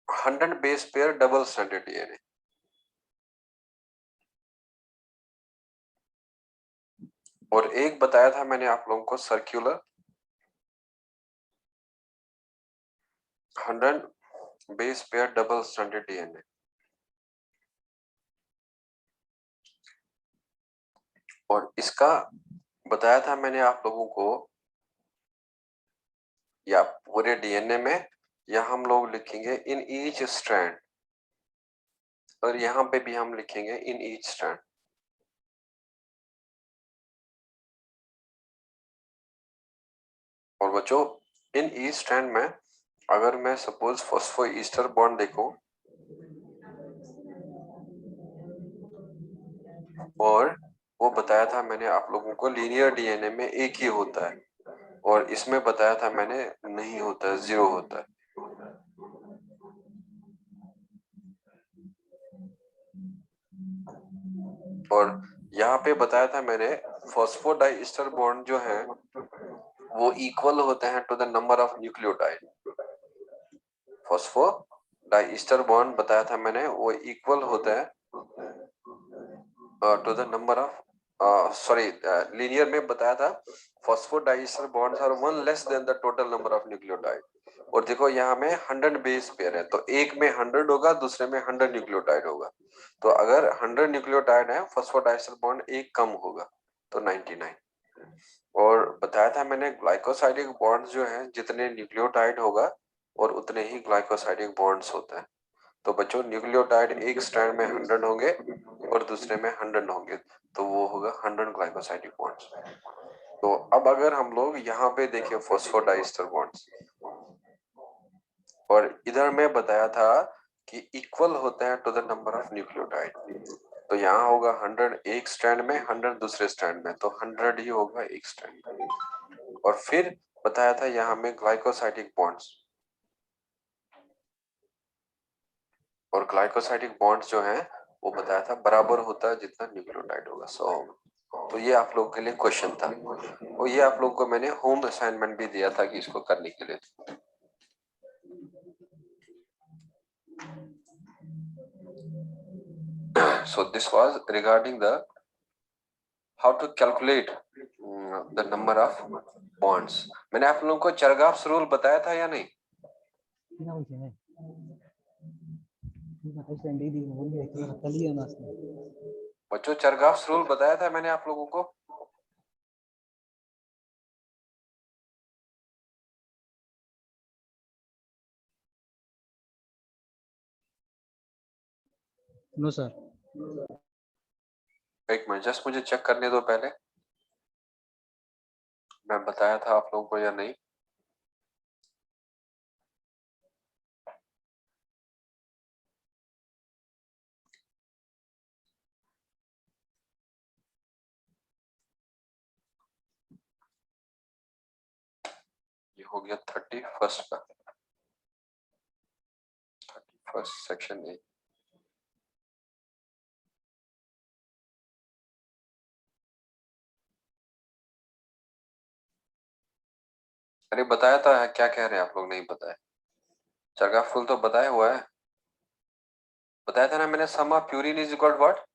100 base pair double stranded DNA. और एक बताया था मैंने आप लोगों को circular 100 base pair double stranded DNA. और इसका बताया था मैंने आप लोगों को, या पूरे डीएनए में, या हम लोग लिखेंगे इन ईच स्ट्रैंड, और यहां पे भी हम लिखेंगे इन ईच स्ट्रैंड। और बच्चों इन ईच स्ट्रैंड में अगर मैं सपोज फॉस्फोईस्टर बॉन्ड देखूं, और वो बताया था मैंने आप लोगों को लीनियर डीएनए में एक ही होता है, और इसमें बताया था मैंने नहीं होता है, 0 होता है। और यहाँ पे बताया था मैंने फॉस्फोडाइस्टर बॉन्ड जो है वो इक्वल होते हैं to the number of nucleotide. Phosphodiester bond बताया था मैंने वो इक्वल होता है to the number of, sorry linear में बताया था phosphodiester bonds are one less than the total number of nucleotide. और देखो यहाँ में 100 बेस पेयर है, तो एक में 100 होगा, दूसरे में 100 न्यूक्लियोटाइड होगा। तो अगर 100 न्यूक्लियोटाइड है, फॉस्फोडाइस्टर बॉन्ड एक कम होगा, तो 99। और बताया था मैंने ग्लाइकोसाइडिक बॉन्ड्स जो है जितने न्यूक्लियोटाइड होगा और उतने ही ग्लाइकोसाइडिक बॉन्ड्स होते हैं। तो बच्चों न्यूक्लियोटाइड एक स्ट्रैंड में 100 होंगे और दूसरे में 100 होंगे, तो वो होगा 100 ग्लाइकोसाइडिक बॉन्ड्स। तो अब अगर हम लोग यहाँ पे देखें फॉस्फोडाइस्टर बॉन्ड्स, और इधर में बताया था कि इक्वल होते हैं to the number of nucleotide, तो यहाँ होगा 100 एक स्ट्रैंड में, 100 दूसरे स्ट्रैंड में, तो 100 ही होगा एक स्ट्रैंड में। और फिर बताया था यहाँ में ग्लाइकोसाइडिक बॉन्ड्स, और ग्लाइकोसाइडिक बॉन्ड्स जो है वो बताया था बराबर होता है जितना न्यूक्लियोटाइड होगा 100 होगा। तो ये आप लोगों के लिए क्वेश्चन था, और ये आप लोगों को मैंने होम असाइनमेंट भी दिया था कि इसको करने के लिए। So this was regarding the how to calculate the number of bonds. मैंने आप लोगों को चरगाफ्स रूल बताया था या नहीं? बच्चों चरगाफ्स रूल बताया था मैंने आप लोगों को? No sir. एक मिनट, जस्ट मुझे चेक करने दो पहले, मैं बताया था आप लोगों को या नहीं। ये हो गया 31st का, 31st सेक्शन ए। अरे बताया था, क्या कह रहे हैं आप लोग, नहीं बताया? चरगाफ रूल तो बताया हुआ है, बताया था ना मैंने। Sum of purine is equal what?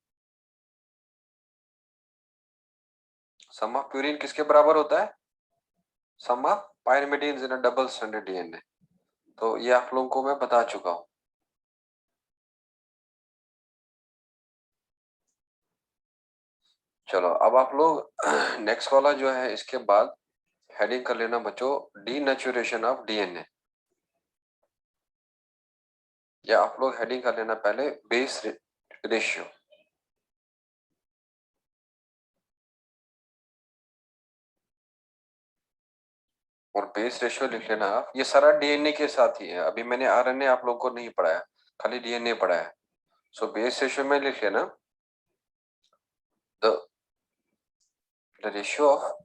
Sum of purine किसके बराबर होता है? Sum of pyrimidine in a double stranded DNA. तो ये आप लोगों को मैं बता चुका हूं। चलो अब आप लोग नेक्स्ट वाला जो है इसके बाद हेडिंग कर लेना बच्चों, डीनेचुरेशन ऑफ डीएनए, या आप लोग हेडिंग कर लेना पहले बेस रेशियो। और बेस रेशियो लिख लेना आप, ये सारा डीएनए के साथ ही है, अभी मैंने आरएनए आप लोगों को नहीं पढ़ाया, खाली डीएनए पढ़ाया है। सो बेस रेशियो में लिख लेना the ratio of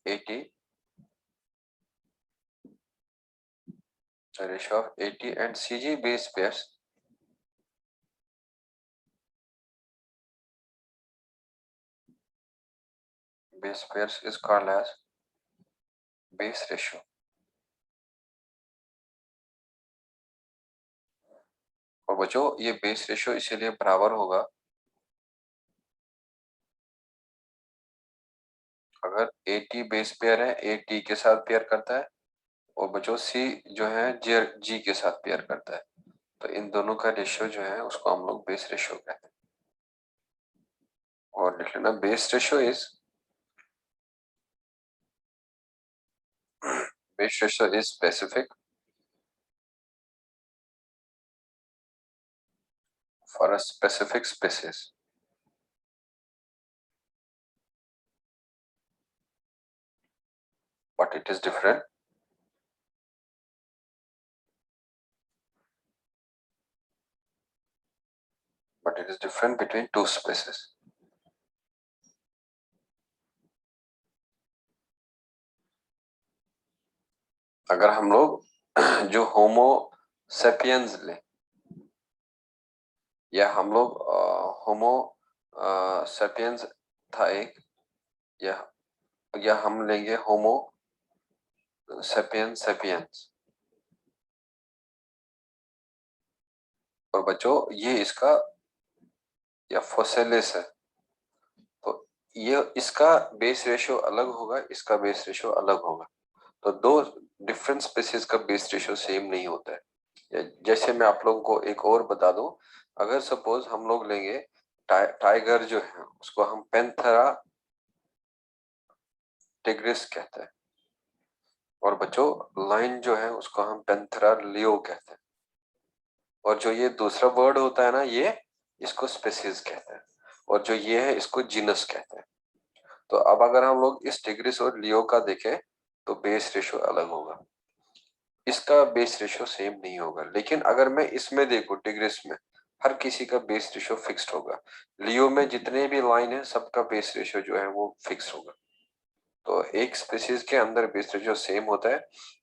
AT, the ratio of AT and CG base pairs is called as base ratio. और बच्चों ये बेस रेशियो इसीलिए बराबर होगा अगर ए टी बेस पेयर है, ए टी के साथ पेयर करता है, और बच्चों सी जो है जी के साथ पेयर करता है, तो इन दोनों का रेशियो जो है उसको हम लोग बेस रेशियो कहते हैं। और लिख लेना base ratio is base ratio is specific for a specific species, but it is different between two species. अगर हम लोग जो होमो सेपियंस ले, या हम लोग होमो सेपियंस था एक, या हम लेंगे होमो सेपियंस सेपियंस, और बच्चों ये इसका या फोसिलिस है, तो ये इसका बेस रेशियो अलग होगा, इसका बेस रेशियो अलग होगा, तो दो डिफरेंट स्पीसीज का बेस रेशियो सेम नहीं होता है। जैसे मैं आप लोगों को एक और बता दूं, अगर सपोज हम लोग लेंगे टाइगर जो है उसको हम पेंथेरा टिग्रिस कहते हैं, और बच्चों लाइन जो है उसको हम पेंथेरा लियो कहते हैं, और जो ये दूसरा वर्ड होता है ना, ये इसको स्पीसीज कहते हैं, और जो ये है इसको जीनस कहते हैं। तो अब अगर हम लोग इस टिग्रिस और लियो का देखें तो बेस रेशियो अलग होगा, इसका बेस रेशियो सेम नहीं होगा। लेकिन अगर मैं इसमें देखूं टिग्रिस में, हर किसी का बेस रेशियो फिक्स्ड होगा, लियो में जितने भी लाइन है सबका बेस रेशियो जो है वो फिक्स होगा। तो एक स्पीसीज के अंदर बेस रेशियो सेम होता है,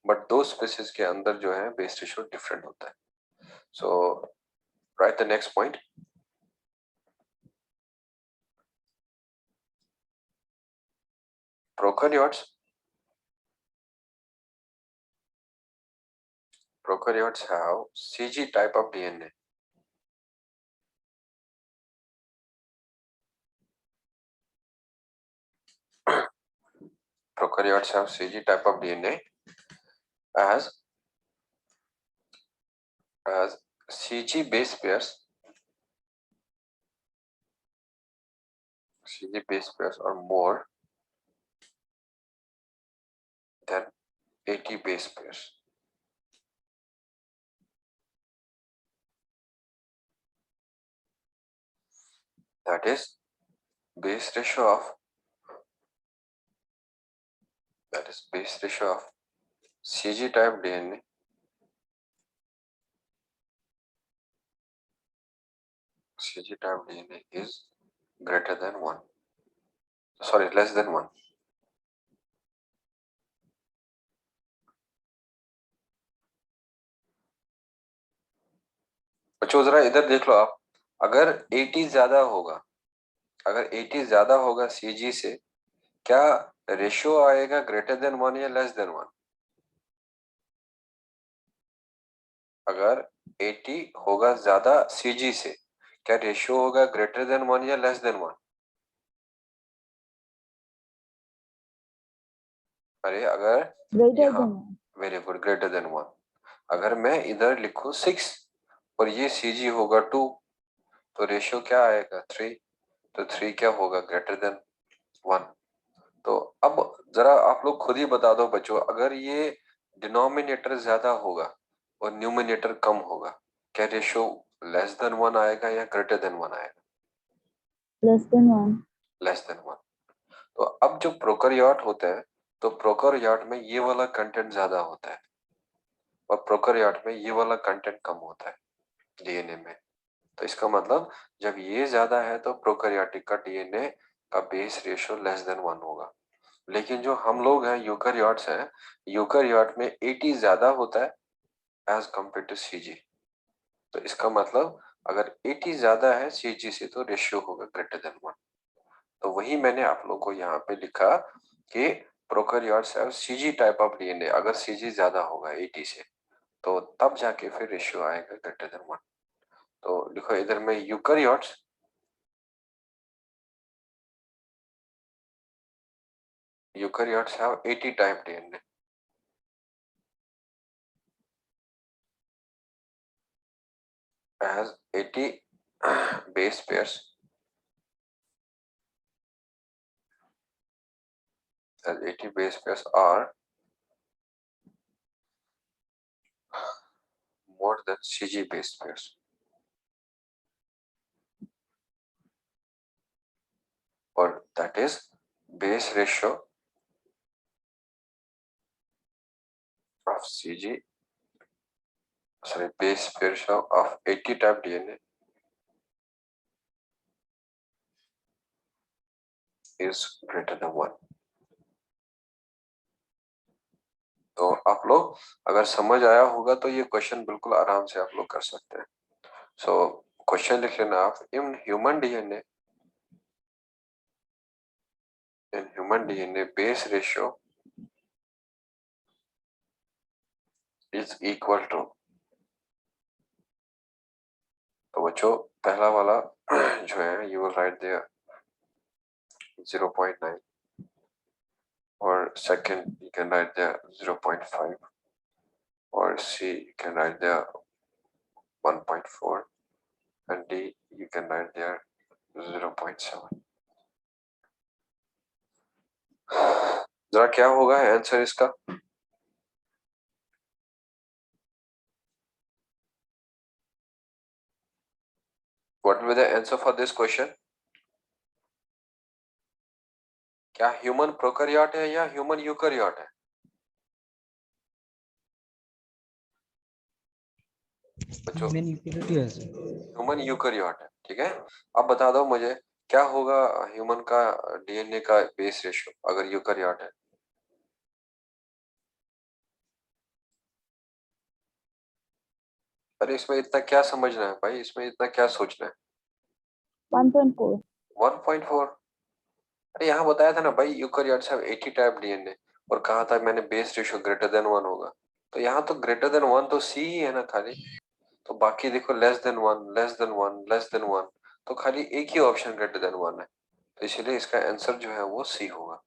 बट दो स्पीसीज के अंदर जो है बेस रेशियो डिफरेंट होता है। So write the next point. Prokaryotes prokaryotes have CG type of DNA. Prokaryotes have CG type of DNA as CG base pairs are more than 80 base pairs. That is base ratio of CG type DNA is greater than 1. Sorry, less than 1. बच्चों जरा इधर देख लो आप, अगर 80 ज्यादा होगा, अगर 80 ज्यादा होगा CG से, क्या रेशियो आएगा ग्रेटर देन 1 या लेस देन 1? अगर 80 होगा ज्यादा CG से, क्या रेशियो होगा ग्रेटर देन 1 या लेस देन 1? अरे अगर वेरी गुड, ग्रेटर देन 1। अगर मैं इधर लिखूं 6 और ये CG होगा 2, तो रेशियो क्या आएगा 3, तो 3 क्या होगा ग्रेटर देन 1। तो अब जरा आप लोग खुद ही बता दो बच्चों, अगर ये डिनोमिनेटर ज्यादा होगा और न्यूमिनेटर कम होगा, क्या रेशियो लेस देन 1 आएगा या ग्रेटर देन 1 आएगा? Less than 1। Less than 1। तो अब जो प्रोकैरियोट होता है, तो प्रोकैरियोट में ये वाला कंटेंट ज्यादा होता है, और प्रोकैरियोट में ये वाला कंटेंट कम होता है डीएनए में। तो इसका मतलब जब ये ज्यादा है तो प्रोकैरियोटिक का डीएनए का बेस रेशियो लेस देन 1 होगा। लेकिन जो हम लोग हैं यूकैरियोट्स हैं, यूकैरियोट में 80 ज्यादा होता है एज कम्पेयर टू सीजी। तो इसका मतलब अगर 80 ज्यादा है सीजी से तो रेशियो होगा ग्रेटर देन 1। तो वही मैंने आप लोगों को यहाँ पे लिखा कि prokaryotes have CG type of DNA, अगर सीजी ज्यादा होगा 80 से तो तब जाके फिर रेशियो आएगा ग्रेटर देन 1। तो लिखो इधर में eukaryotes have 80 type DNA. Has 80 base pairs. As 80 base pairs are more than CG base pairs. Or that is base ratio of CG, sorry, base pair ratio of 80 type DNA is greater than 1. तो आप लोग अगर समझ आया होगा तो ये question बिल्कुल आराम से आप लोग कर सकते हैं. सो क्वेश्चन लिख लेना आप. इन human DNA base ratio is equal to, तो बच्चों पहला वाला जो है you will write there 0.9 or second you can write there 0.5 or C you can write there 1.4 and D you can write there 0.7. जरा क्या होगा आंसर इसका? What will be the answer for this question? क्या human prokaryote है या human eukaryote है? बच्चों human eukaryote है. ठीक है, अब बता दो मुझे क्या होगा ह्यूमन का डीएनए का बेस रेशियो अगर यूकैरियोट है? अरे इसमें इतना क्या समझना है भाई, इसमें इतना क्या सोचना है? 1.4. 1.4. अरे यहाँ बताया था ना भाई यूकैरियोट्स हैव 80 टाइप डीएनए और कहा था मैंने बेस रेशियो ग्रेटर देन 1 होगा. तो यहाँ तो ग्रेटर देन 1 तो सी ही है ना खाली. तो बाकी देखो less than 1, less than 1, less than 1, तो खाली एक ही ऑप्शन ग्रेटर देन 1 है. तो इसलिए इसका आंसर जो है वो सी होगा.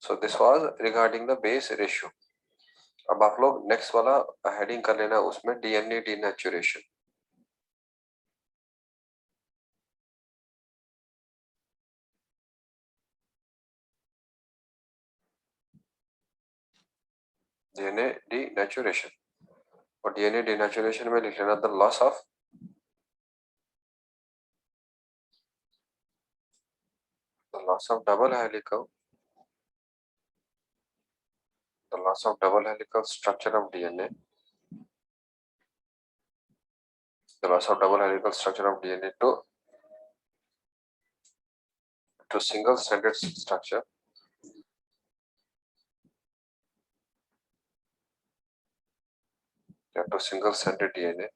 So this was regarding the base ratio. अब आप लोग नेक्स्ट वाला हेडिंग कर लेना, उसमें डीएनए डीनेचुरेशन. डीएनए डीनेचुरेशन और डीएनए डीनेचुरेशन में लिख लेना the loss of double helical, the loss of double helical structure of DNA, the loss of double helical structure of DNA to single stranded structure to single stranded DNA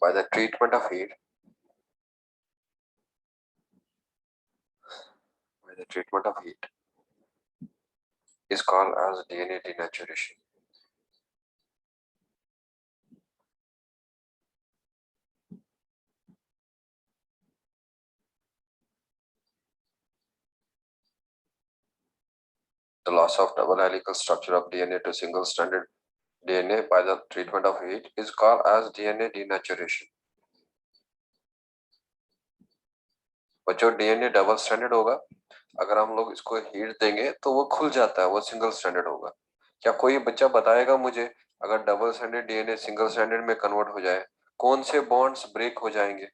by the treatment of heat, is called as DNA denaturation. The loss of double helical structure of DNA to single stranded DNA by the treatment of heat is called as DNA denaturation. बच्चों DNA double stranded होगा, अगर हम लोग इसको heat देंगे तो वो खुल जाता है, वो सिंगल स्ट्रैंडेड होगा. क्या कोई बच्चा बताएगा मुझे अगर double stranded DNA single stranded में कन्वर्ट हो जाए कौन से बॉन्ड्स ब्रेक हो जाएंगे?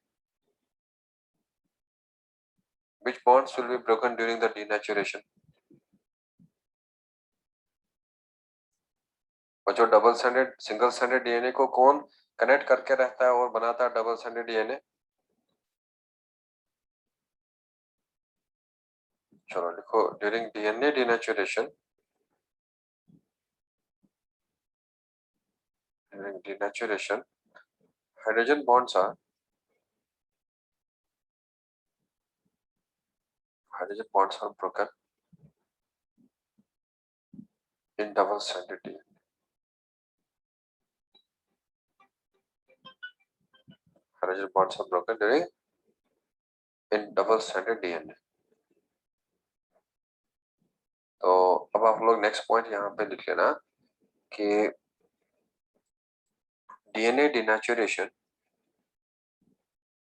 Which bonds will be broken during the denaturation? बच्चों double stranded single stranded DNA को कौन कनेक्ट करके रहता है और बनाता है डबल स्ट्रैंडेड डीएनए? चलो लिखो during DNA denaturation, during denaturation hydrogen bonds are broken in double stranded DNA. Hydrogen bonds are broken during in double stranded DNA. तो अब आप लोग नेक्स्ट पॉइंट यहाँ पे लिख लेना कि डीएनए डिनेचुरेशन,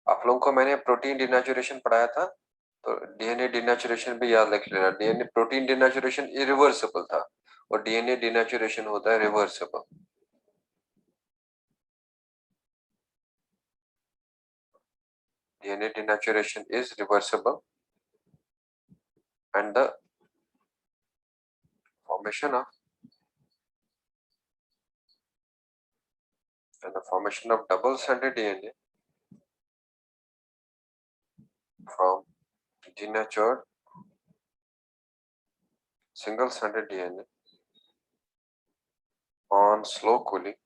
आप लोगों को मैंने प्रोटीन डिनेचुरेशन पढ़ाया था, तो डीएनए डिनेचुरेशन भी याद रख लेना। डीएनए प्रोटीन डिनेचुरेशन इरिवर्सिबल था और डीएनए डिनेचुरेशन होता है reversible. DNA denaturation is reversible and the formation of double stranded DNA from denatured single stranded DNA on slow cooling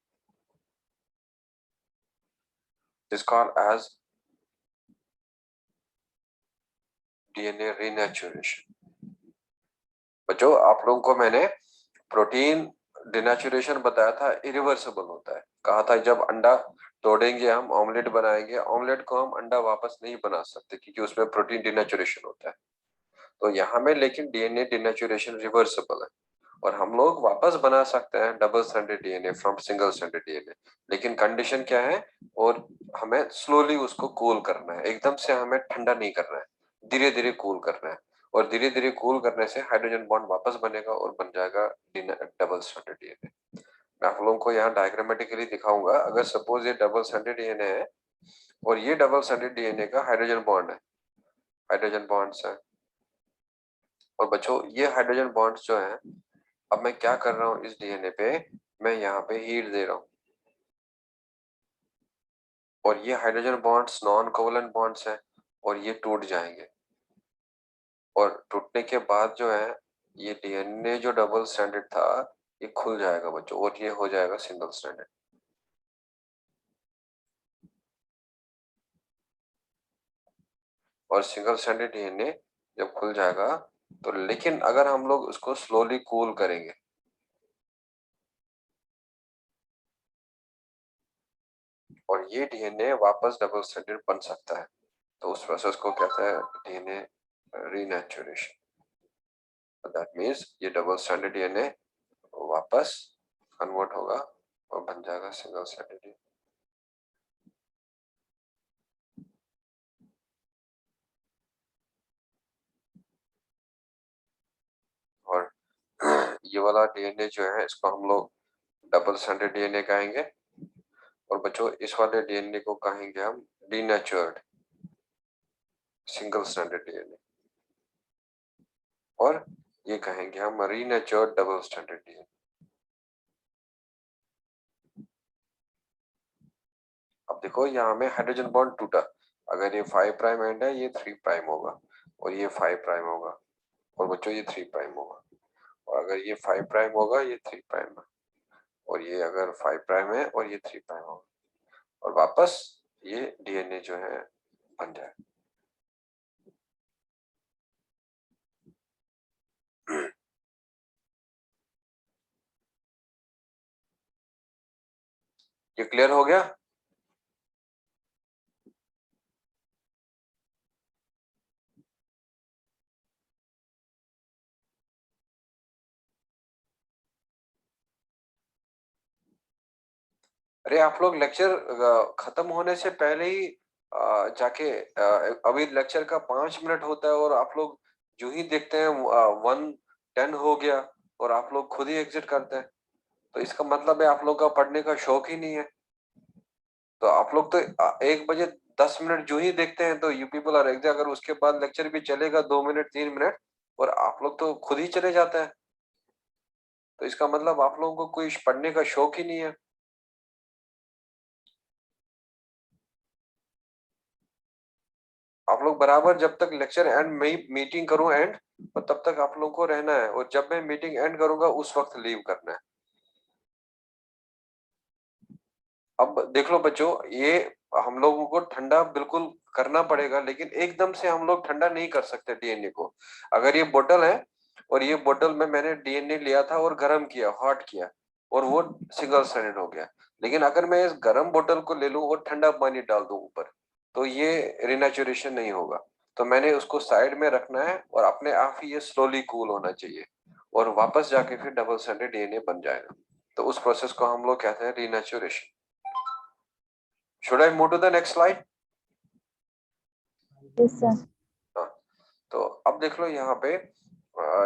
is called as DNA renaturation। बच्चों आप लोगों को मैंने protein denaturation बताया था, इरिवर्सिबल होता है। कहा था जब अंडा तोड़ेंगे हम, ऑमलेट बनाएंगे, ऑमलेट को हम अंडा वापस नहीं बना सकते क्योंकि उसमें प्रोटीन डिनेचुरेशन होता है। तो यहाँ में लेकिन डीएनए डिनेचुरेशन रिवर्सिबल है और हम लोग वापस बना सकते हैं double stranded DNA from single stranded DNA, लेकिन कंडीशन क्या है, और हमें स्लोली उसको कूल करना है, एकदम से हमें ठंडा नहीं करना है, धीरे धीरे कूल करना है। और धीरे धीरे कूल करने से हाइड्रोजन बॉन्ड वापस बनेगा और बन जाएगा डबल स्ट्रैंडेड डीएनए। मैं आप लोगों को यहाँ डायग्रामेटिकली दिखाऊंगा। अगर सपोज ये डबल स्ट्रैंडेड डीएनए है और ये डबल स्ट्रैंडेड डीएनए का हाइड्रोजन बॉन्ड है, हाइड्रोजन बॉन्ड्स है, और बच्चों ये हाइड्रोजन बॉन्ड्स जो है, अब मैं क्या कर रहा हूं इस डीएनए पे, मैं यहाँ पे हीट दे रहा हूं और ये hydrogen bonds non covalent bonds हैं और ये टूट जाएंगे और टूटने के बाद जो है ये डीएनए जो डबल स्ट्रैंडेड था ये खुल जाएगा बच्चों और ये हो जाएगा सिंगल स्ट्रैंडेड। और सिंगल स्ट्रैंडेड डीएनए जब खुल जाएगा तो, लेकिन अगर हम लोग उसको स्लोली कूल करेंगे और ये डीएनए वापस डबल स्ट्रैंडेड बन सकता है, तो उस प्रोसेस को कहते हैं डीएनए रीनेचुरेशन। दैट मीन्स ये डबल स्ट्रैंडेड डीएनए वापस कन्वर्ट होगा और बन जाएगा सिंगल स्ट्रैंडेड डीएनए। और ये वाला डीएनए जो है इसको हम लोग डबल स्ट्रैंडेड डीएनए कहेंगे और बच्चों इस वाले डीएनए को कहेंगे हम डीनेचर्ड सिंगल स्ट्रैंडेड डीएनए और ये कहेंगे हम रीनेचर्ड डबल स्ट्रैंडेड डीएनए। अब देखो यहाँ में हाइड्रोजन बॉन्ड टूटा, अगर ये 5 प्राइम एंड है ये 3 प्राइम होगा और ये 5 प्राइम होगा और बच्चों ये 3 प्राइम होगा, और अगर ये 5 प्राइम होगा ये 3 प्राइम है और ये अगर 5 प्राइम है और ये 3 प्राइम होगा और वापस ये डीएनए जो है बन जाए। ये क्लियर हो गया? अरे आप लोग लेक्चर खत्म होने से पहले ही जाके अभी लेक्चर का 5 मिनट होता है और आप लोग जो ही देखते हैं 1:10 हो गया और आप लोग खुद ही एग्जिट करते हैं, तो इसका मतलब है आप लोग का पढ़ने का शौक ही नहीं है। तो आप लोग तो 1:10 जो ही देखते हैं तो यू पीपल आर एग्जिट, अगर उसके बाद लेक्चर भी चलेगा 2 मिनट 3 मिनट और आप लोग तो खुद ही चले जाते हैं, तो इसका मतलब आप लोगों को कोई पढ़ने का शौक ही नहीं है। आप लोग बराबर जब तक लेक्चर एंड में मीटिंग करूं एंड, और तब तक आप लोगों को रहना है और जब मैं मीटिंग एंड करूंगा उस वक्त लीव करना है। अब देख लो बच्चों, ये हम लोगों को ठंडा बिल्कुल करना पड़ेगा, लेकिन एकदम से हम लोग ठंडा नहीं कर सकते डीएनए को। अगर ये बोतल है और ये बोतल में मैंने डीएनए लिया था और गर्म किया, हॉट किया और वो सिंगल स्ट्रैंडेड हो गया, लेकिन अगर मैं इस गर्म बोतल को ले लूं और ठंडा पानी डाल दूं ऊपर, तो ये रिनेचुरेशन नहीं होगा। तो मैंने उसको साइड में रखना है और अपने आप ही ये स्लोली कूल होना चाहिए और वापस जाके फिर डबल स्ट्रैंडेड डीएनए बन जाएगा। तो उस प्रोसेस को हम लोग कहते हैं renaturation. Should I move to the next slide? Yes, sir. हाँ, तो अब देख लो यहाँ पे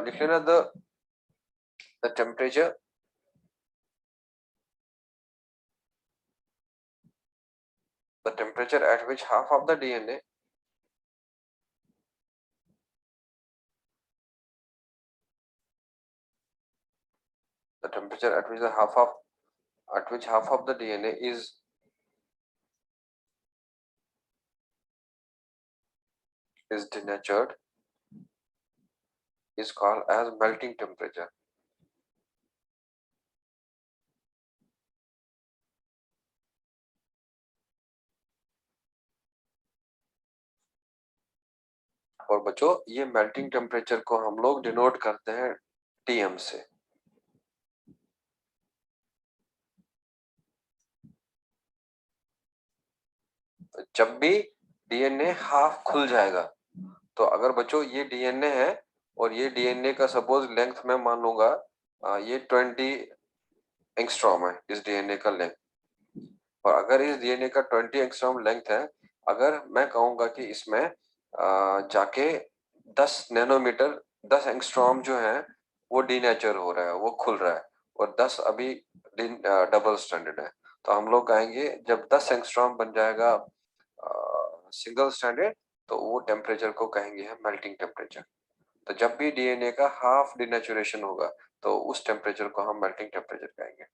लिख लेना the temperature at which half of the DNA the temperature at which the half of the DNA is denatured is called as melting temperature. और बच्चों ये मेल्टिंग टेम्परेचर को हम लोग डिनोट करते हैं टीएम से। जब भी डीएनए हाफ खुल जाएगा, तो अगर बच्चों ये डीएनए है और ये डीएनए का सपोज लेंथ मैं मान लूंगा ये 20 एंगस्ट्रॉम है इस डीएनए का लेंथ, और अगर इस डीएनए का 20 एंगस्ट्रॉम लेंथ है, अगर मैं कहूंगा कि इसमें जाके 10 नैनोमीटर 10 एंगस्ट्रॉम जो है वो डीनेचर हो रहा है, वो खुल रहा है, और 10 अभी डबल स्टैंडर्ड है, तो हम लोग कहेंगे जब 10 एंगस्ट्रॉम बन जाएगा सिंगल स्टैंडर्ड, तो वो टेम्परेचर को कहेंगे हम मेल्टिंग टेम्परेचर। तो जब भी डीएनए का हाफ डिनेचुरेशन होगा, तो उस टेम्परेचर को हम मेल्टिंग टेम्परेचर कहेंगे।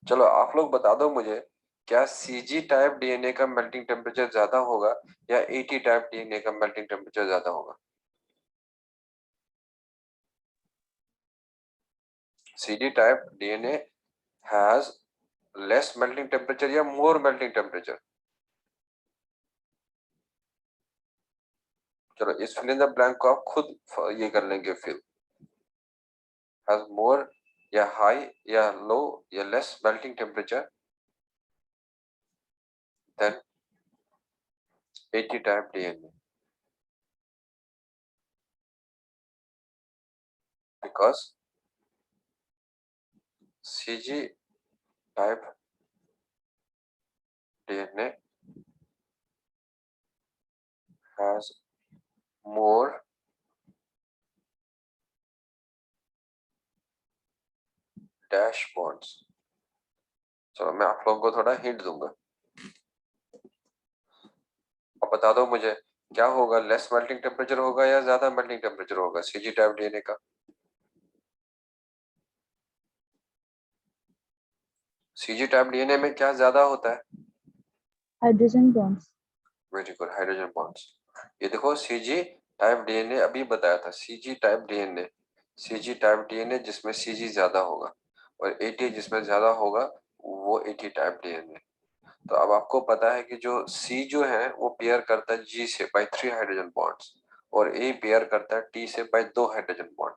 चलो आप लोग बता दो मुझे, क्या सीजी टाइप डीएनए का मेल्टिंग टेम्परेचर ज्यादा होगा या एटी टाइप डीएनए का मेल्टिंग टेम्परेचर ज्यादा होगा? CD type DNA has less melting temperature या मोर मेल्टिंग टेम्परेचर? चलो इस फिल इन द ब्लैंक को आप खुद ये कर लेंगे फिल। हैज मोर या हाई या लो या less melting temperature than 80 type DNA, because CG type DNA has more dash bonds. चलो मैं आप लोगों को थोड़ा हिंट दूंगा। अब बता दो मुझे, क्या होगा, लेस मेल्टिंग टेम्परेचर होगा या ज्यादा मेल्टिंग टेम्परेचर होगा सीजी टाइप डीएनए का? सीजी टाइप डीएनए में क्या ज्यादा होता है? Hydrogen bonds. Very good, hydrogen bonds. ये देखो सीजी टाइप डीएनए अभी बताया था, सीजी टाइप डीएनए जिसमें सीजी ज्यादा होगा और एटी जिसमें ज्यादा होगा, वो एटी टाइप डीएनए। तो अब आपको पता है कि जो सी जो है वो पेयर करता है जी से बाय 3 हाइड्रोजन बॉन्ड्स, और ए पेयर करता है टी से बाय 2 हाइड्रोजन बॉन्ड।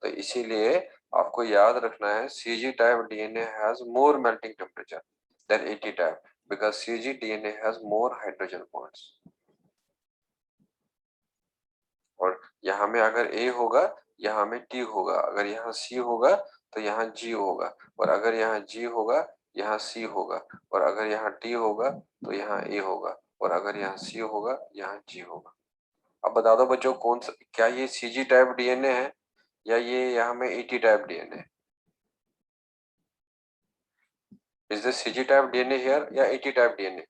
तो इसीलिए आपको याद रखना है CG type DNA has more melting temperature than AT type, because CG DNA has more hydrogen bonds. और यहाँ में अगर ए होगा, यहाँ में टी होगा, अगर यहाँ सी होगा तो यहाँ जी होगा, और अगर यहाँ जी होगा यहाँ सी होगा, और अगर यहाँ टी होगा तो यहाँ ए होगा, और अगर यहाँ सी होगा यहाँ जी होगा। अब बता दो बच्चों, कौन सा, क्या ये सीजी टाइप डीएनए है या ये यहाँ में eighty type DNA? Is this CG type DNA here या एटी टाइप डीएनए?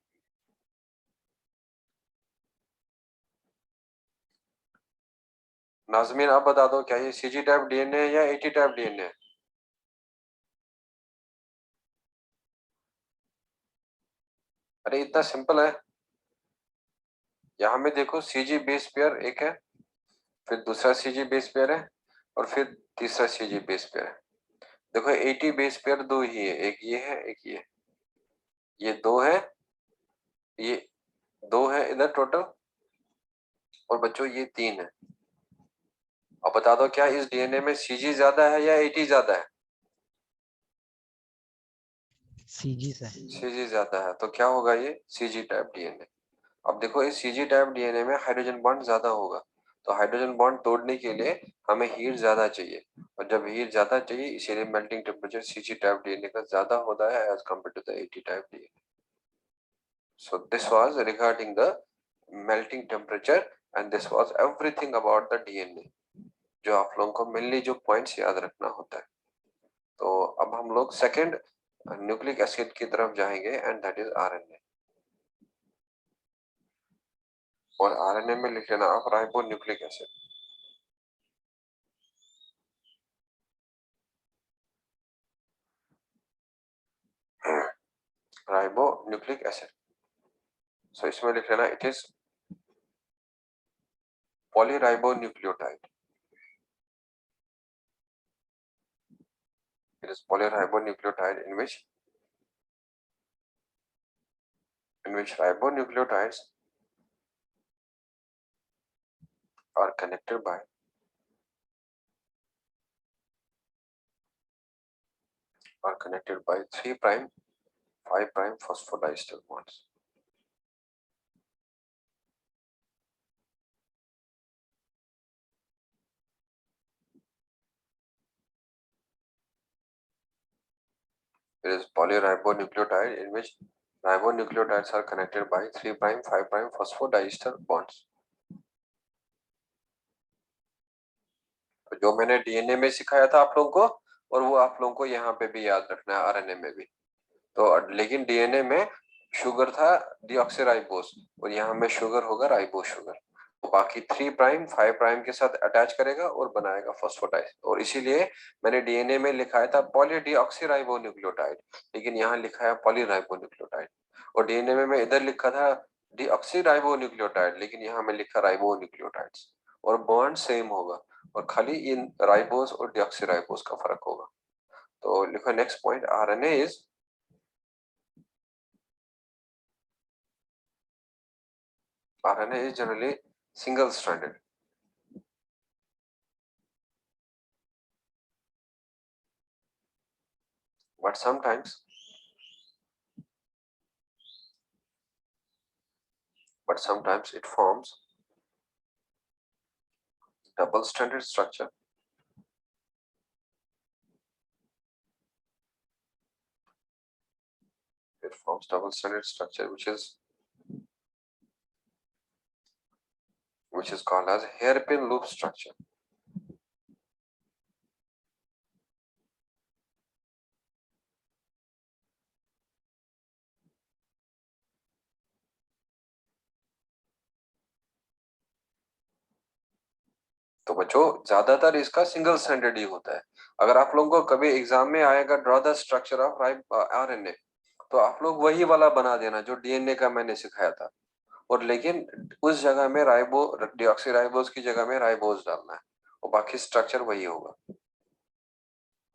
नाजमीन आप बता दो, क्या ये सीजी टाइप डीएनए है या एटी टाइप डीएनए है? अरे इतना सिंपल है। यहाँ में देखो सीजी बेस पेयर एक है, फिर दूसरा सीजी बेस पेयर है, और फिर तीसरा सीजी बेस पेयर है। देखो एटी बेस पेयर दो ही है, एक ये है एक ये दो है, ये दो है इधर टोटल, और बच्चों ये तीन है। अब बता दो, क्या इस डीएनए में सीजी ज्यादा है या एटी ज्यादा है? सीजी से। सीजी ज्यादा है तो क्या होगा, ये सीजी टाइप डीएनए। अब देखो इस सीजी टाइप डीएनए में हाइड्रोजन बॉन्ड ज्यादा होगा, तो हाइड्रोजन बॉन्ड तोड़ने के लिए हमें हीट ज्यादा चाहिए, और जब हीट ज्यादा चाहिए इसीलिए melting temperature CG type DNA का ज्यादा होता है as compare to the AT type DNA. So this was regarding the melting temperature and this was everything about the DNA, जो आप लोगों को मेनली जो पॉइंट्स याद रखना होता है। तो अब हम लोग सेकेंड न्यूक्लिक एसिड की तरफ जाएंगे एंड दैट इज आरएनए। और आरएनए में लिख लेना आप ribonucleic acid. Ribonucleic acid, so इसमें लिख लेना it is polyribonnucleotide. It is polyribonnucleotide in which ribonucleotides are connected by 3 prime 5 prime phosphodiester bonds. It is polyribonnucleotide in which ribonucleotides are connected by 3 prime 5 prime phosphodiester bonds. तो जो मैंने DNA में सिखाया था आप लोगों को, और वो आप लोगों को यहाँ पे भी याद रखना है आरएनए में भी। तो लेकिन डीएनए में शुगर था डीऑक्सीराइबोस और यहाँ में शुगर होगा राइबोस शुगर। तो बाकी 3 प्राइम 5 प्राइम के साथ अटैच करेगा और बनाएगा फॉस्फोडाइस, और इसीलिए मैंने डीएनए में लिखाया था पॉलीडीऑक्सीराइबोन्यूक्लियोटाइड, लेकिन यहाँ लिखा है पॉलीराइबोन्यूक्लियोटाइड। और डीएनए में मैं इधर लिखा था डीऑक्सीराइबोन्यूक्लियोटाइड, लेकिन यहाँ मैं लिखा राइबोन्यूक्लियोटाइड्स, और बॉन्ड सेम होगा और खाली इन राइबोस और डीऑक्सीराइबोस का फर्क होगा। तो लिखो next point, RNA is generally single stranded. But sometimes it forms double stranded structure. It forms double stranded structure which is called as hairpin loop structure. तो बच्चों ज्यादातर इसका सिंगल स्ट्रैंडेड ही होता है। अगर आप लोगों को कभी एग्जाम में आएगा draw the structure of RNA, तो आप लोग वही वाला बना देना जो डीएनए का मैंने सिखाया था, और लेकिन उस जगह में राइबो डीऑक्सीराइबोस की जगह में राइबोस डालना है और बाकी स्ट्रक्चर वही होगा।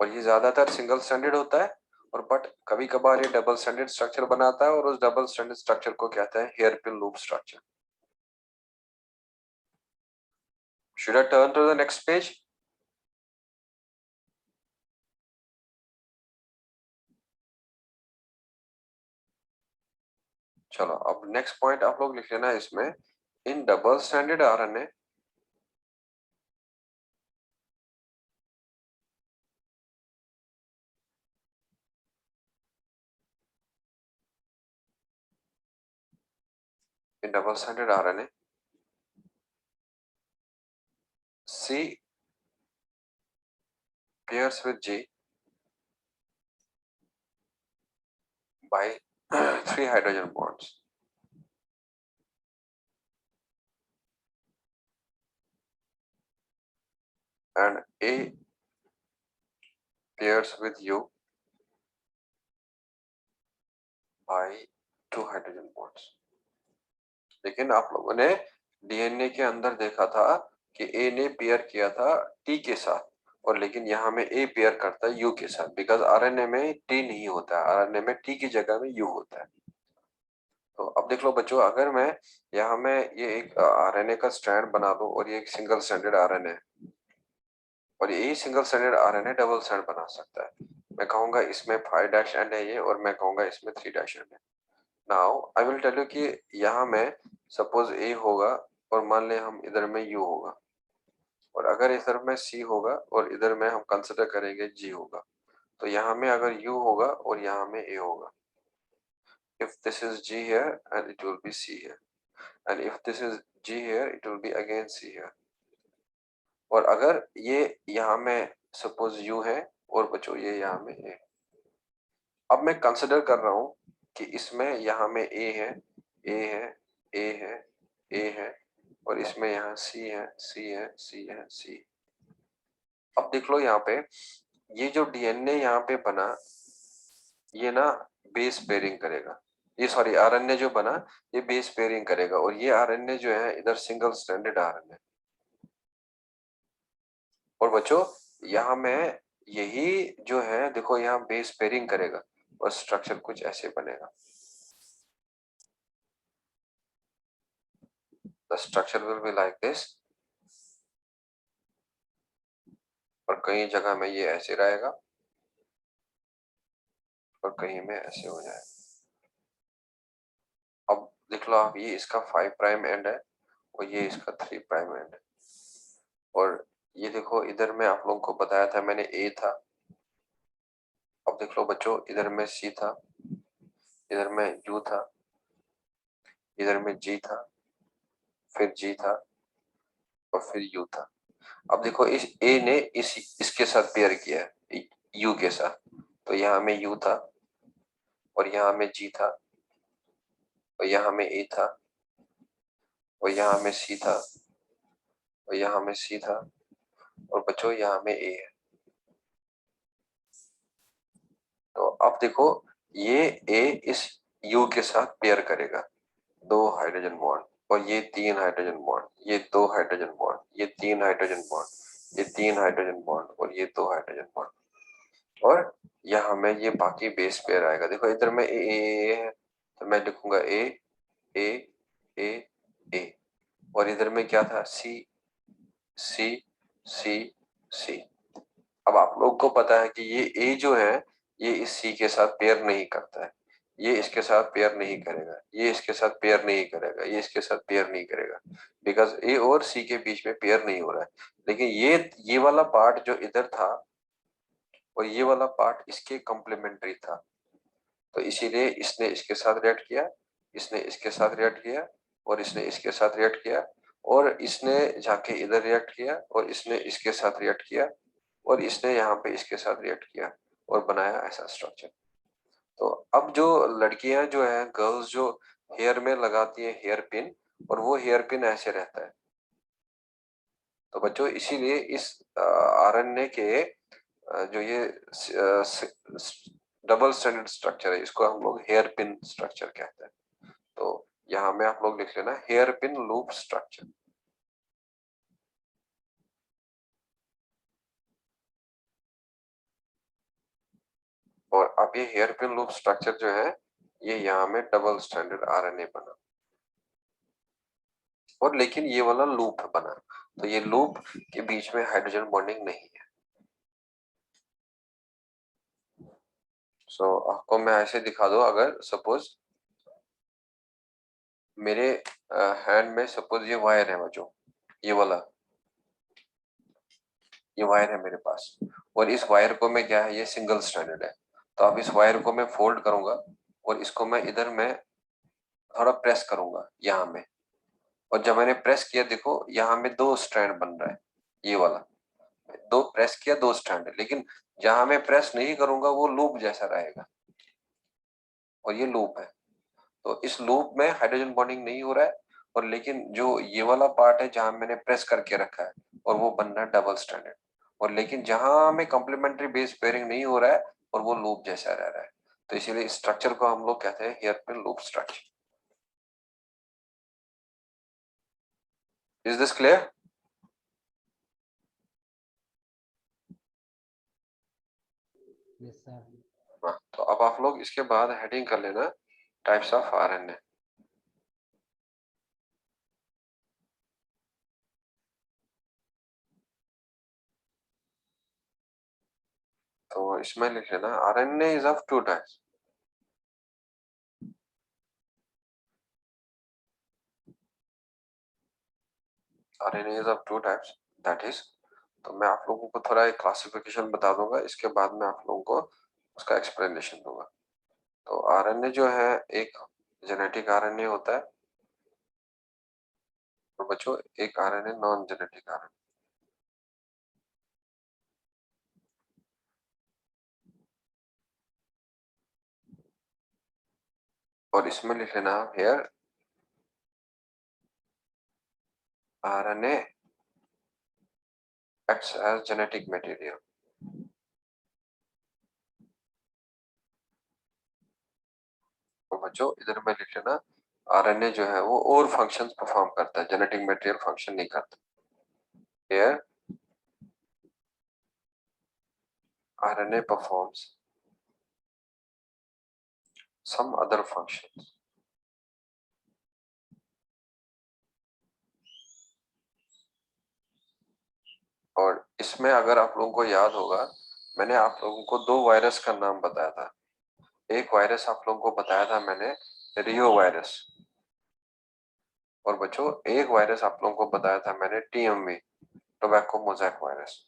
और ये ज्यादातर सिंगल स्टैंडर्ड होता है, और बट कभी कभार ये डबल स्टैंडर्ड स्ट्रक्चर बनाता है, और उस डबल स्टैंडर्ड स्ट्रक्चर को कहते हैं hairpin loop structure. Should I turn to the next page? चलो अब नेक्स्ट पॉइंट आप लोग लिख लेना इसमें, in double standard RNA C pairs with G by 3 hydrogen bonds. And A pairs with U by 2 hydrogen bonds. लेकिन आप लोगों ने डीएनए के अंदर देखा था कि ए ने पेयर किया था टी के साथ, और लेकिन यहाँ में ए पेयर करता है यू के साथ, बिकॉज आरएनए में टी नहीं होता है, आरएनए में टी की जगह में यू होता है। तो अब देख लो बच्चों, अगर मैं यहाँ में ये एक आरएनए का स्ट्रैंड बना दूं और ये एक सिंगल स्ट्रैंडेड आरएनए, और ये single stranded RNA double strand बना सकता है, मैं कहूंगा इसमें 5 डैश एंड है ये, और मैं कहूंगा इसमें 3 डैश एंड है। Now I will tell you कि यहाँ में सपोज ए होगा और मान ले हम इधर में यू होगा, और अगर इधर में सी होगा और इधर में हम कंसिडर करेंगे जी होगा, तो यहाँ में अगर यू होगा और यहाँ में ए होगा, if this is g here and it will be c here, and if this is g here it will be again c here, और अगर ये यहाँ में सपोज u है और बच्चों ये यहाँ में a, अब मैं कंसिडर कर रहा हूँ कि इसमें यहाँ में a है, a है, a है, a है, और इसमें यहाँ c है, c है, c है, c। अब देख लो यहाँ पे ये जो डीएनए यहाँ पे बना, ये ना बेस पेयरिंग करेगा, ये सॉरी आरएनए जो बना ये बेस पेयरिंग करेगा, और ये आरएनए जो है इधर सिंगल स्ट्रैंडेड आरएनए। और बच्चों यहाँ में यही जो है देखो यहाँ बेस पेयरिंग करेगा और स्ट्रक्चर कुछ ऐसे बनेगा। The structure will be like this, और कई जगह में ये ऐसे रहेगा और कहीं में ऐसे हो जाएगा। अब देख लो आप, ये इसका 5 प्राइम एंड है और ये इसका 3 प्राइम एंड है, और ये देखो इधर में आप लोगों को बताया था मैंने ए था। अब देख लो बच्चों इधर में सी था, इधर में यू था, इधर में जी था, फिर जी था, और फिर यू था। अब देखो इस ए ने इसके साथ पेयर किया है यू के साथ, तो यहाँ में यू था और यहाँ में जी था और यहाँ में ए था और यहाँ में सी था और यहाँ में सी था, और बच्चों यहाँ में ए है। तो अब देखो ये ए इस यू के साथ पेयर करेगा, 2 हाइड्रोजन बॉन्ड, और ये 3 हाइड्रोजन बॉन्ड, ये 2 हाइड्रोजन बॉन्ड, ये 3 हाइड्रोजन बॉन्ड, ये 3 हाइड्रोजन बॉन्ड, और ये 2 हाइड्रोजन बॉन्ड, और यहाँ में ये बाकी बेस पेयर आएगा। देखो इधर में ए है तो मैं लिखूंगा ए ए ए ए, और इधर में क्या था सी सी सी सी। अब आप लोग को पता है कि ये ए जो है ये इस सी के साथ पेयर नहीं करता है, ये इसके साथ पेयर नहीं करेगा, ये इसके साथ पेयर नहीं करेगा, ये इसके साथ पेयर नहीं करेगा, बिकॉज ए और सी के बीच में पेयर नहीं हो रहा है। लेकिन ये वाला पार्ट जो इधर था और ये वाला पार्ट इसके कॉम्प्लीमेंट्री था, तो इसीलिए इसने इसके साथ रिएक्ट किया, इसने इसके साथ रिएक्ट किया, और इसने इसके साथ रिएक्ट किया, और इसने जाके इधर रिएक्ट किया, और इसने इसके साथ रिएक्ट किया, और इसने यहाँ पे इसके साथ रिएक्ट किया, और बनाया ऐसा स्ट्रक्चर। तो अब जो लड़कियां जो है गर्ल्स जो हेयर में लगाती है हेयर पिन, और वो हेयर पिन ऐसे रहता है। तो बच्चों इसीलिए इस आरएनए के जो ये डबल स्टैंडर्ड स्ट्रक्चर है इसको हम लोग हेयर पिन स्ट्रक्चर कहते हैं। तो यहाँ में आप लोग लिख लेना हेयर पिन लूप स्ट्रक्चर। और अब ये हेयर पिन लूप स्ट्रक्चर जो है ये यहाँ में डबल स्टैंडर्ड आरएनए बना, और लेकिन ये वाला लूप बना, तो ये लूप के बीच में हाइड्रोजन बॉन्डिंग नहीं है। सो आपको मैं ऐसे दिखा दो, अगर सपोज मेरे हैंड में सपोज ये वायर है बच्चों, ये वाला ये वायर है मेरे पास, और इस वायर को मैं क्या है ये सिंगल स्ट्रैंडेड है, तो अब इस वायर को मैं फोल्ड करूंगा और इसको मैं इधर में थोड़ा प्रेस करूंगा यहाँ में, और जब मैंने प्रेस किया देखो यहाँ में 2 स्ट्रैंड बन रहा है, ये वाला 2 प्रेस किया 2 स्ट्रैंड है, लेकिन जहां मैं प्रेस नहीं करूंगा वो लूप जैसा रहेगा, और ये लूप है। तो इस लूप में हाइड्रोजन बॉन्डिंग नहीं हो रहा है, और लेकिन जो ये वाला पार्ट है जहां मैंने प्रेस करके रखा है और वो बन रहा है डबल स्टैंडर्ड, और लेकिन जहां में कॉम्प्लीमेंट्री बेस पेयरिंग नहीं हो रहा है और वो लूप जैसा रह रहा है, तो इसीलिए इस स्ट्रक्चर को हम लोग कहते हैं hair pin loop structure. Is this clear? Yes sir. हाँ, तो अब आप लोग इसके बाद हेडिंग कर लेना टाइप्स ऑफ आरएनए। तो इसमें लिख लेना RNA is of two types. RNA is of two types, that is, तो मैं आप लोगों को थोड़ा एक क्लासिफिकेशन बता दूंगा, इसके बाद में आप लोगों को उसका एक्सप्लेनेशन दूंगा। तो आरएनए जो है एक जेनेटिक आरएनए होता है, और बच्चों एक आरएनए नॉन जेनेटिक आरएनए। और इसमें लिख लेना here RNA acts as genetic material। तो बच्चों इधर में लिख लेना आरएनए जो है वो और फंक्शंस परफॉर्म करता है, जेनेटिक मटेरियल फंक्शन नहीं करता। Here RNA performs some other functions. और इसमें अगर आप लोगों को याद होगा, मैंने आप लोगों को दो वायरस का नाम बताया था। एक वायरस आप लोगों को बताया था मैंने, रियो वायरस, और बच्चों एक वायरस आप लोगों को बताया था मैंने टीएमवी, टोबैको मोज़ैक वायरस।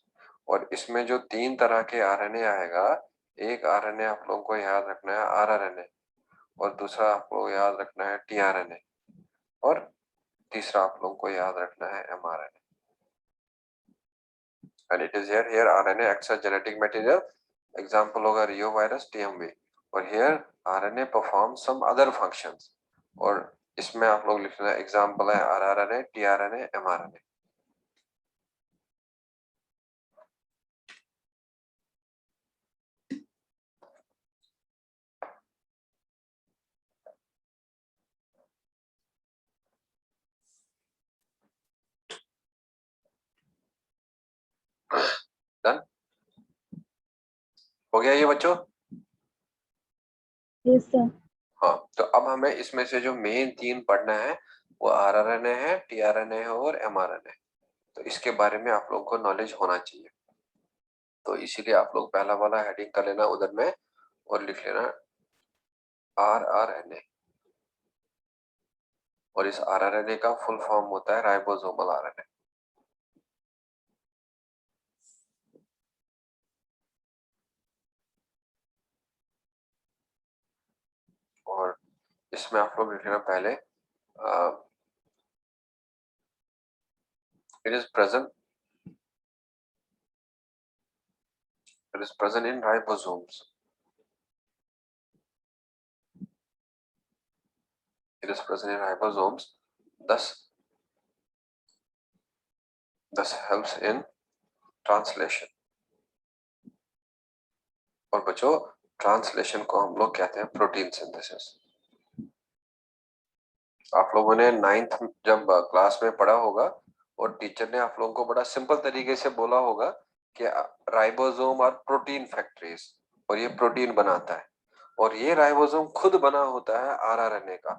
और इसमें जो तीन तरह के आरएनए आएगा, एक आरएनए आप लोगों को याद रखना है आरआरएनए, और दूसरा आप लोगों को याद रखना है टीआरएनए, और तीसरा आप लोगों को याद रखना है mRNA. And it is here RNA acts as genetic material, example होगा रियो वायरस, टीएमवी। और here RNA perform some other functions, और इसमें आप लोग लिखना एग्जांपल है आरआरएनए, टीआरएनए, एमआरएनए। डन हो गया ये बच्चों? Yes, sir. हाँ, तो अब हमें इसमें से जो मेन तीन पढ़ना है वो आरआरएनए है, टीआरएनए है और एमआरएनए। तो इसके बारे में आप लोगों को नॉलेज होना चाहिए। तो इसीलिए आप लोग पहला वाला हेडिंग कर लेना उधर में, और लिख लेना आरआरएनए। और इस आरआरएनए का फुल फॉर्म होता है राइबोसोमल आरएनए। और इसमें आप लोग लिख लेना पहले it is present in ribosomes. It is present in ribosomes, thus helps in translation। और बच्चों ट्रांसलेशन को हम लोग कहते हैं प्रोटीन सिंथेसिस। आप लोगों ने नाइन्थ जब क्लास में पढ़ा होगा, और टीचर ने आप लोगों को बड़ा सिंपल तरीके से बोला होगा कि राइबोसोम और प्रोटीन फैक्ट्रीज, और ये प्रोटीन बनाता है, और ये राइबोसोम खुद बना होता है आरआरएनए का।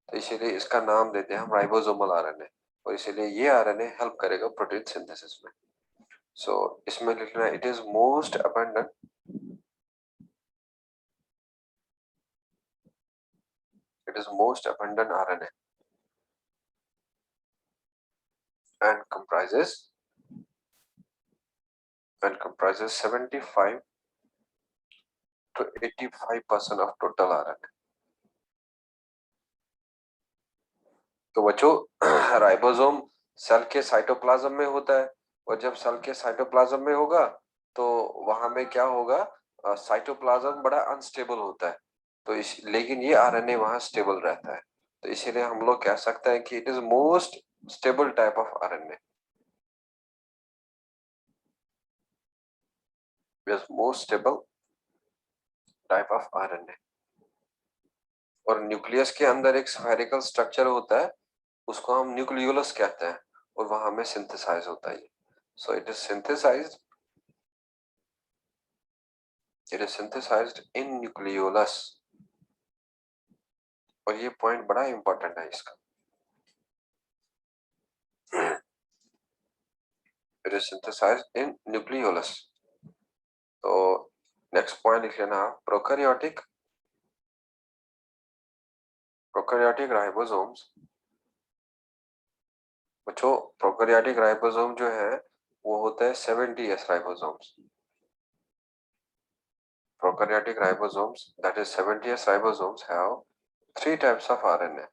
तो इसीलिए इसका नाम देते हैं हम राइबोसोमल आरएनए, और इसीलिए ये आरएनए हेल्प करेगा प्रोटीन सिंथेसिस में। सो इसमें लिखना it is most abundant, it is most abundant RNA and comprises 75 to 85% of total RNA। तो बच्चों राइबोसोम सेल के साइटोप्लाज्म में होता है, और जब सेल के साइटोप्लाज्म में होगा तो वहां में क्या होगा, साइटोप्लाज्म बड़ा अनस्टेबल होता है, तो इस लेकिन ये आरएनए वहां स्टेबल रहता है। तो इसीलिए हम लोग कह सकते हैं कि it is most stable type of RNA, is most stable type of RNA. और न्यूक्लियस के अंदर एक स्फेरिकल स्ट्रक्चर होता है, उसको हम न्यूक्लियोलस कहते हैं, और वहां में सिंथेसाइज होता है। So it is synthesised in nucleolus. और ये पॉइंट बड़ा इंपॉर्टेंट है इसका, it is synthesised in nucleolus. तो नेक्स्ट पॉइंट लिख लेना आप, प्रोकैरियोटिक राइबोसोम्स। बच्चों प्रोकैरियोटिक राइबोसोम जो है वो होता है 70s ribosomes. Prokaryotic ribosomes, that is 70s ribosomes, have three types of RNA.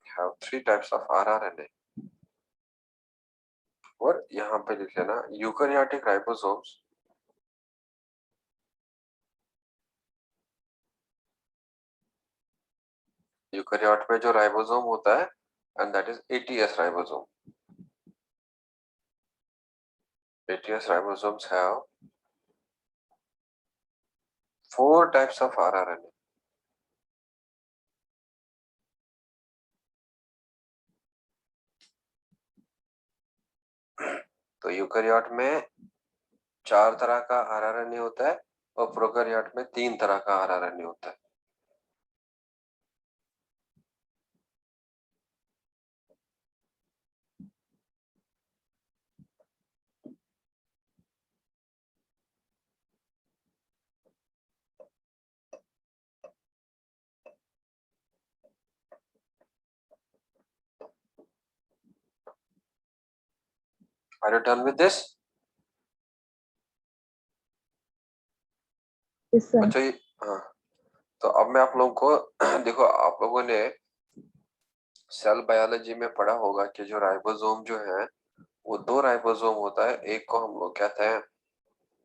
Have three types of rRNA. और यहाँ पे लिख लेना यूकैरियोटिक राइबोसोम्स, यूकैरियोट में जो राइबोसोम होता है and that is ATS ribosome. ATS ribosomes have four types of rRNA. तो यूकैरियोट में 4 तरह का rRNA होता है और प्रोकैरियोट में 3 तरह का rRNA होता है। Are you done with this? Yes, sir. बच्चों हाँ, तो अब मैं आप लोगों को देखो, आप लोगों ने सेल बायोलॉजी में पढ़ा होगा कि जो राइबोसोम जो है वो 2 राइबोसोम होता है। एक को हम लोग कहते हैं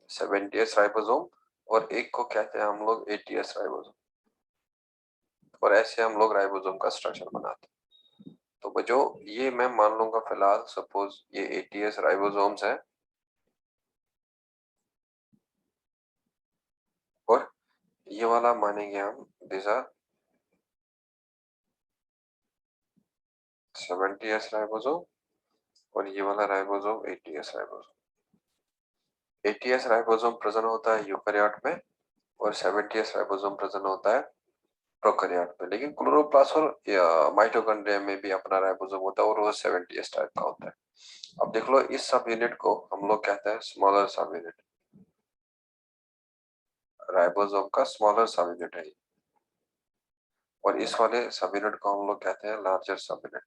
70s राइबोसोम और एक को कहते हैं हम लोग 80s राइबोसोम। और ऐसे हम लोग राइबोसोम का स्ट्रक्चर बनाते हैं। तो बच्चों ये मैं मान लूंगा फिलहाल, सपोज ये 80s राइबोसोम्स है और ये वाला मानेंगे हम दिस आर 70s राइबोसोम और ये वाला ribosome 80s ribosome. 80s ribosome present होता है यूकैरियोट में और 70s राइबोसोम प्रेजेंट होता है प्रोकैरियोट में। लेकिन क्लोरोप्लास्ट और माइटोकॉन्ड्रिया में भी अपना राइबोसोम होता है और वो 70s टाइप का होता है। अब देख लो, इस सब यूनिट को हम लोग कहते हैं स्मॉलर सब यूनिट। राइबोसोम का स्मॉलर सब यूनिट है और इस वाले सब यूनिट को हम लोग कहते हैं लार्जर सब यूनिट।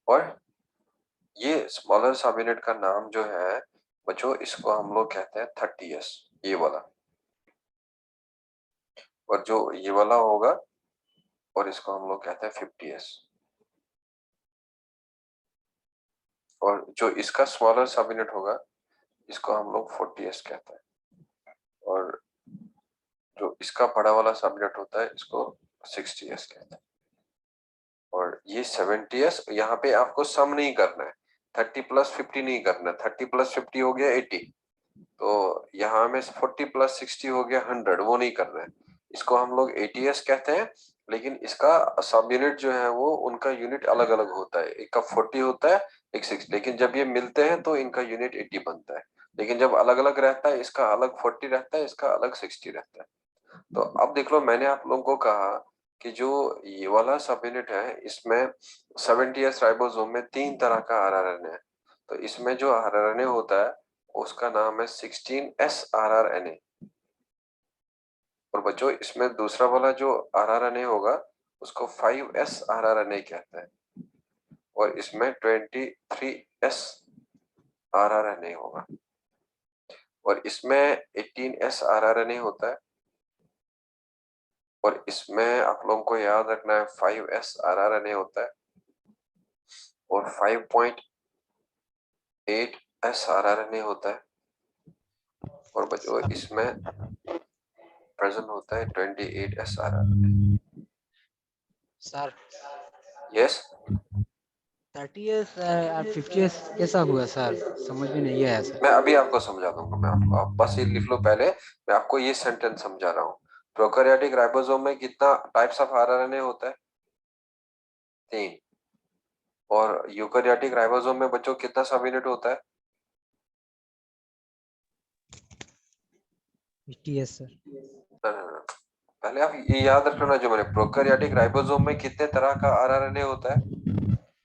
और ये स्मॉलर सब यूनिट का नाम जो है बच्चों, इसको हम लोग कहते हैं 30s, ये वाला। और जो ये वाला होगा और इसको हम लोग कहते हैं 50s। और जो इसका स्मॉलर सब यूनिट होगा इसको हम लोग 40s कहते हैं। और जो इसका बड़ा वाला सब यूनिट होता है इसको 60s कहते हैं। और ये 70s, यहाँ पे आपको सम नहीं करना है, 30 + 50 नहीं करना है। 30 + 50 हो गया 80, तो यहाँ में 40 + 60 हो गया 100, वो नहीं करना है। इसको हम लोग 80s कहते हैं, लेकिन इसका सब यूनिट जो है वो उनका यूनिट अलग अलग होता है। एक का 40 होता है, एक 60, लेकिन जब ये मिलते हैं तो इनका यूनिट 80 बनता है। लेकिन जब अलग अलग रहता है, इसका अलग 40 रहता है, इसका अलग 60 रहता है। तो अब देख लो, मैंने आप लोगों को कहा कि जो ये वाला सब यूनिट है इसमें 70s राइबोसोम में 3 तरह का आरआरएनए है। तो इसमें जो आरआरएनए होता है उसका नाम है 16S आरआरएनए। और बच्चों इसमें दूसरा वाला जो आरआरएनए होगा उसको 5S आरआरएनए कहते हैं। और इसमें 23S आरआरएनए होगा। और इसमें 18S आरआरएनए होता है। और इसमें आप लोगों को याद रखना है 5S आरआरएनए होता है और 5.8S आरआरएनए होता है। और बच्चों इसमें प्रेजेंट होता है 28S rRNA. Sir yes 30s और 50s कैसा हुआ सर, समझ में नहीं आया सर। मैं अभी आपको समझा दूंगा। मैं आपको, आप बस ये लिख लो पहले, मैं आपको ये सेंटेंस समझा रहा हूँ। प्रोकैरियोटिक राइबोसोम में कितना टाइप्स ऑफ आरआरएनए होता है? 3। और यूकैरियोटिक राइबोसोम में बच्चों कितना सब यूनिट होता है? 80s sir. पहले आप ये याद रखना, जो मैंने प्रोकैरियोटिक राइबोसोम में कितने तरह का आरआरएनए होता है?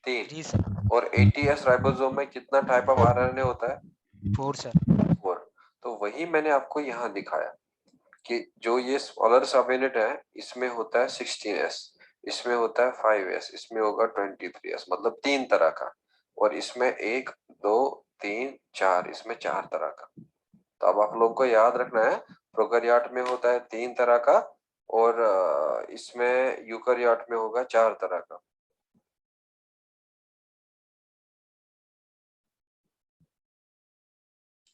3। 3 सर। और 80S राइबोसोम में कितना टाइप ऑफ आरएनए होता है? 4 सर। 4। तो वही मैंने आपको यहाँ दिखाया कि जो ये स्मॉलर सब यूनिट है इसमें होता है 16S, इसमें होता है 5S, इसमें होगा 23S, मतलब 3 तरह का। और इसमें 1 2 3 4, इसमें 4 तरह का। तो अब आप लोग को याद रखना है प्रोकैरियोट में होता है 3 तरह का और इसमें यूकैरियोट में होगा 4 तरह का।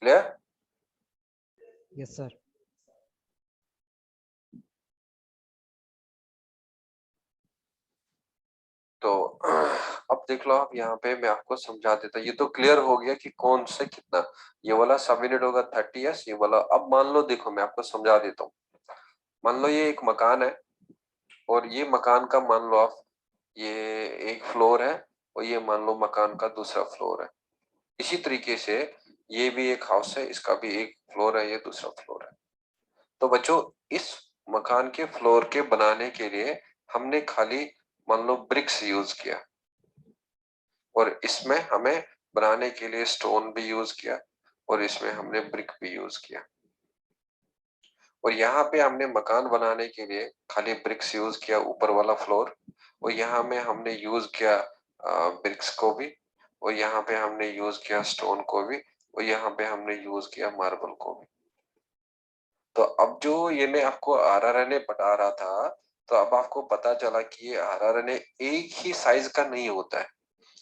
क्लियर? Yes sir. तो अब देख लो, आप यहाँ पे मैं आपको समझा देता, ये तो क्लियर हो गया कि कौन से कितना। ये वाला सब यूनिट होगा 30S, ये वाला। अब मान लो, देखो मैं आपको समझा देता हूँ। मान लो ये एक मकान है और ये मकान का मान लो आप, ये एक फ्लोर है और ये मान लो मकान का दूसरा फ्लोर है। इसी तरीके से ये भी एक हाउस है, इसका भी एक फ्लोर है, ये दूसरा फ्लोर है। तो बच्चों, इस मकान के फ्लोर के बनाने के लिए हमने खाली मान लो ब्रिक्स यूज किया, और इसमें हमें बनाने के लिए स्टोन भी यूज किया, और इसमें हमने ब्रिक भी यूज किया। और यहाँ पे हमने मकान बनाने के लिए खाली ब्रिक्स यूज किया, ऊपर वाला फ्लोर। और यहाँ में हमने यूज किया ब्रिक्स को भी, और यहाँ पे हमने यूज किया स्टोन को भी, और यहाँ पे हमने यूज किया मार्बल को भी। तो अब जो ये मैं आपको आरआरएनए बता रहा था, तो अब आपको पता चला कि ये आरआरएनए एक ही साइज का नहीं होता है,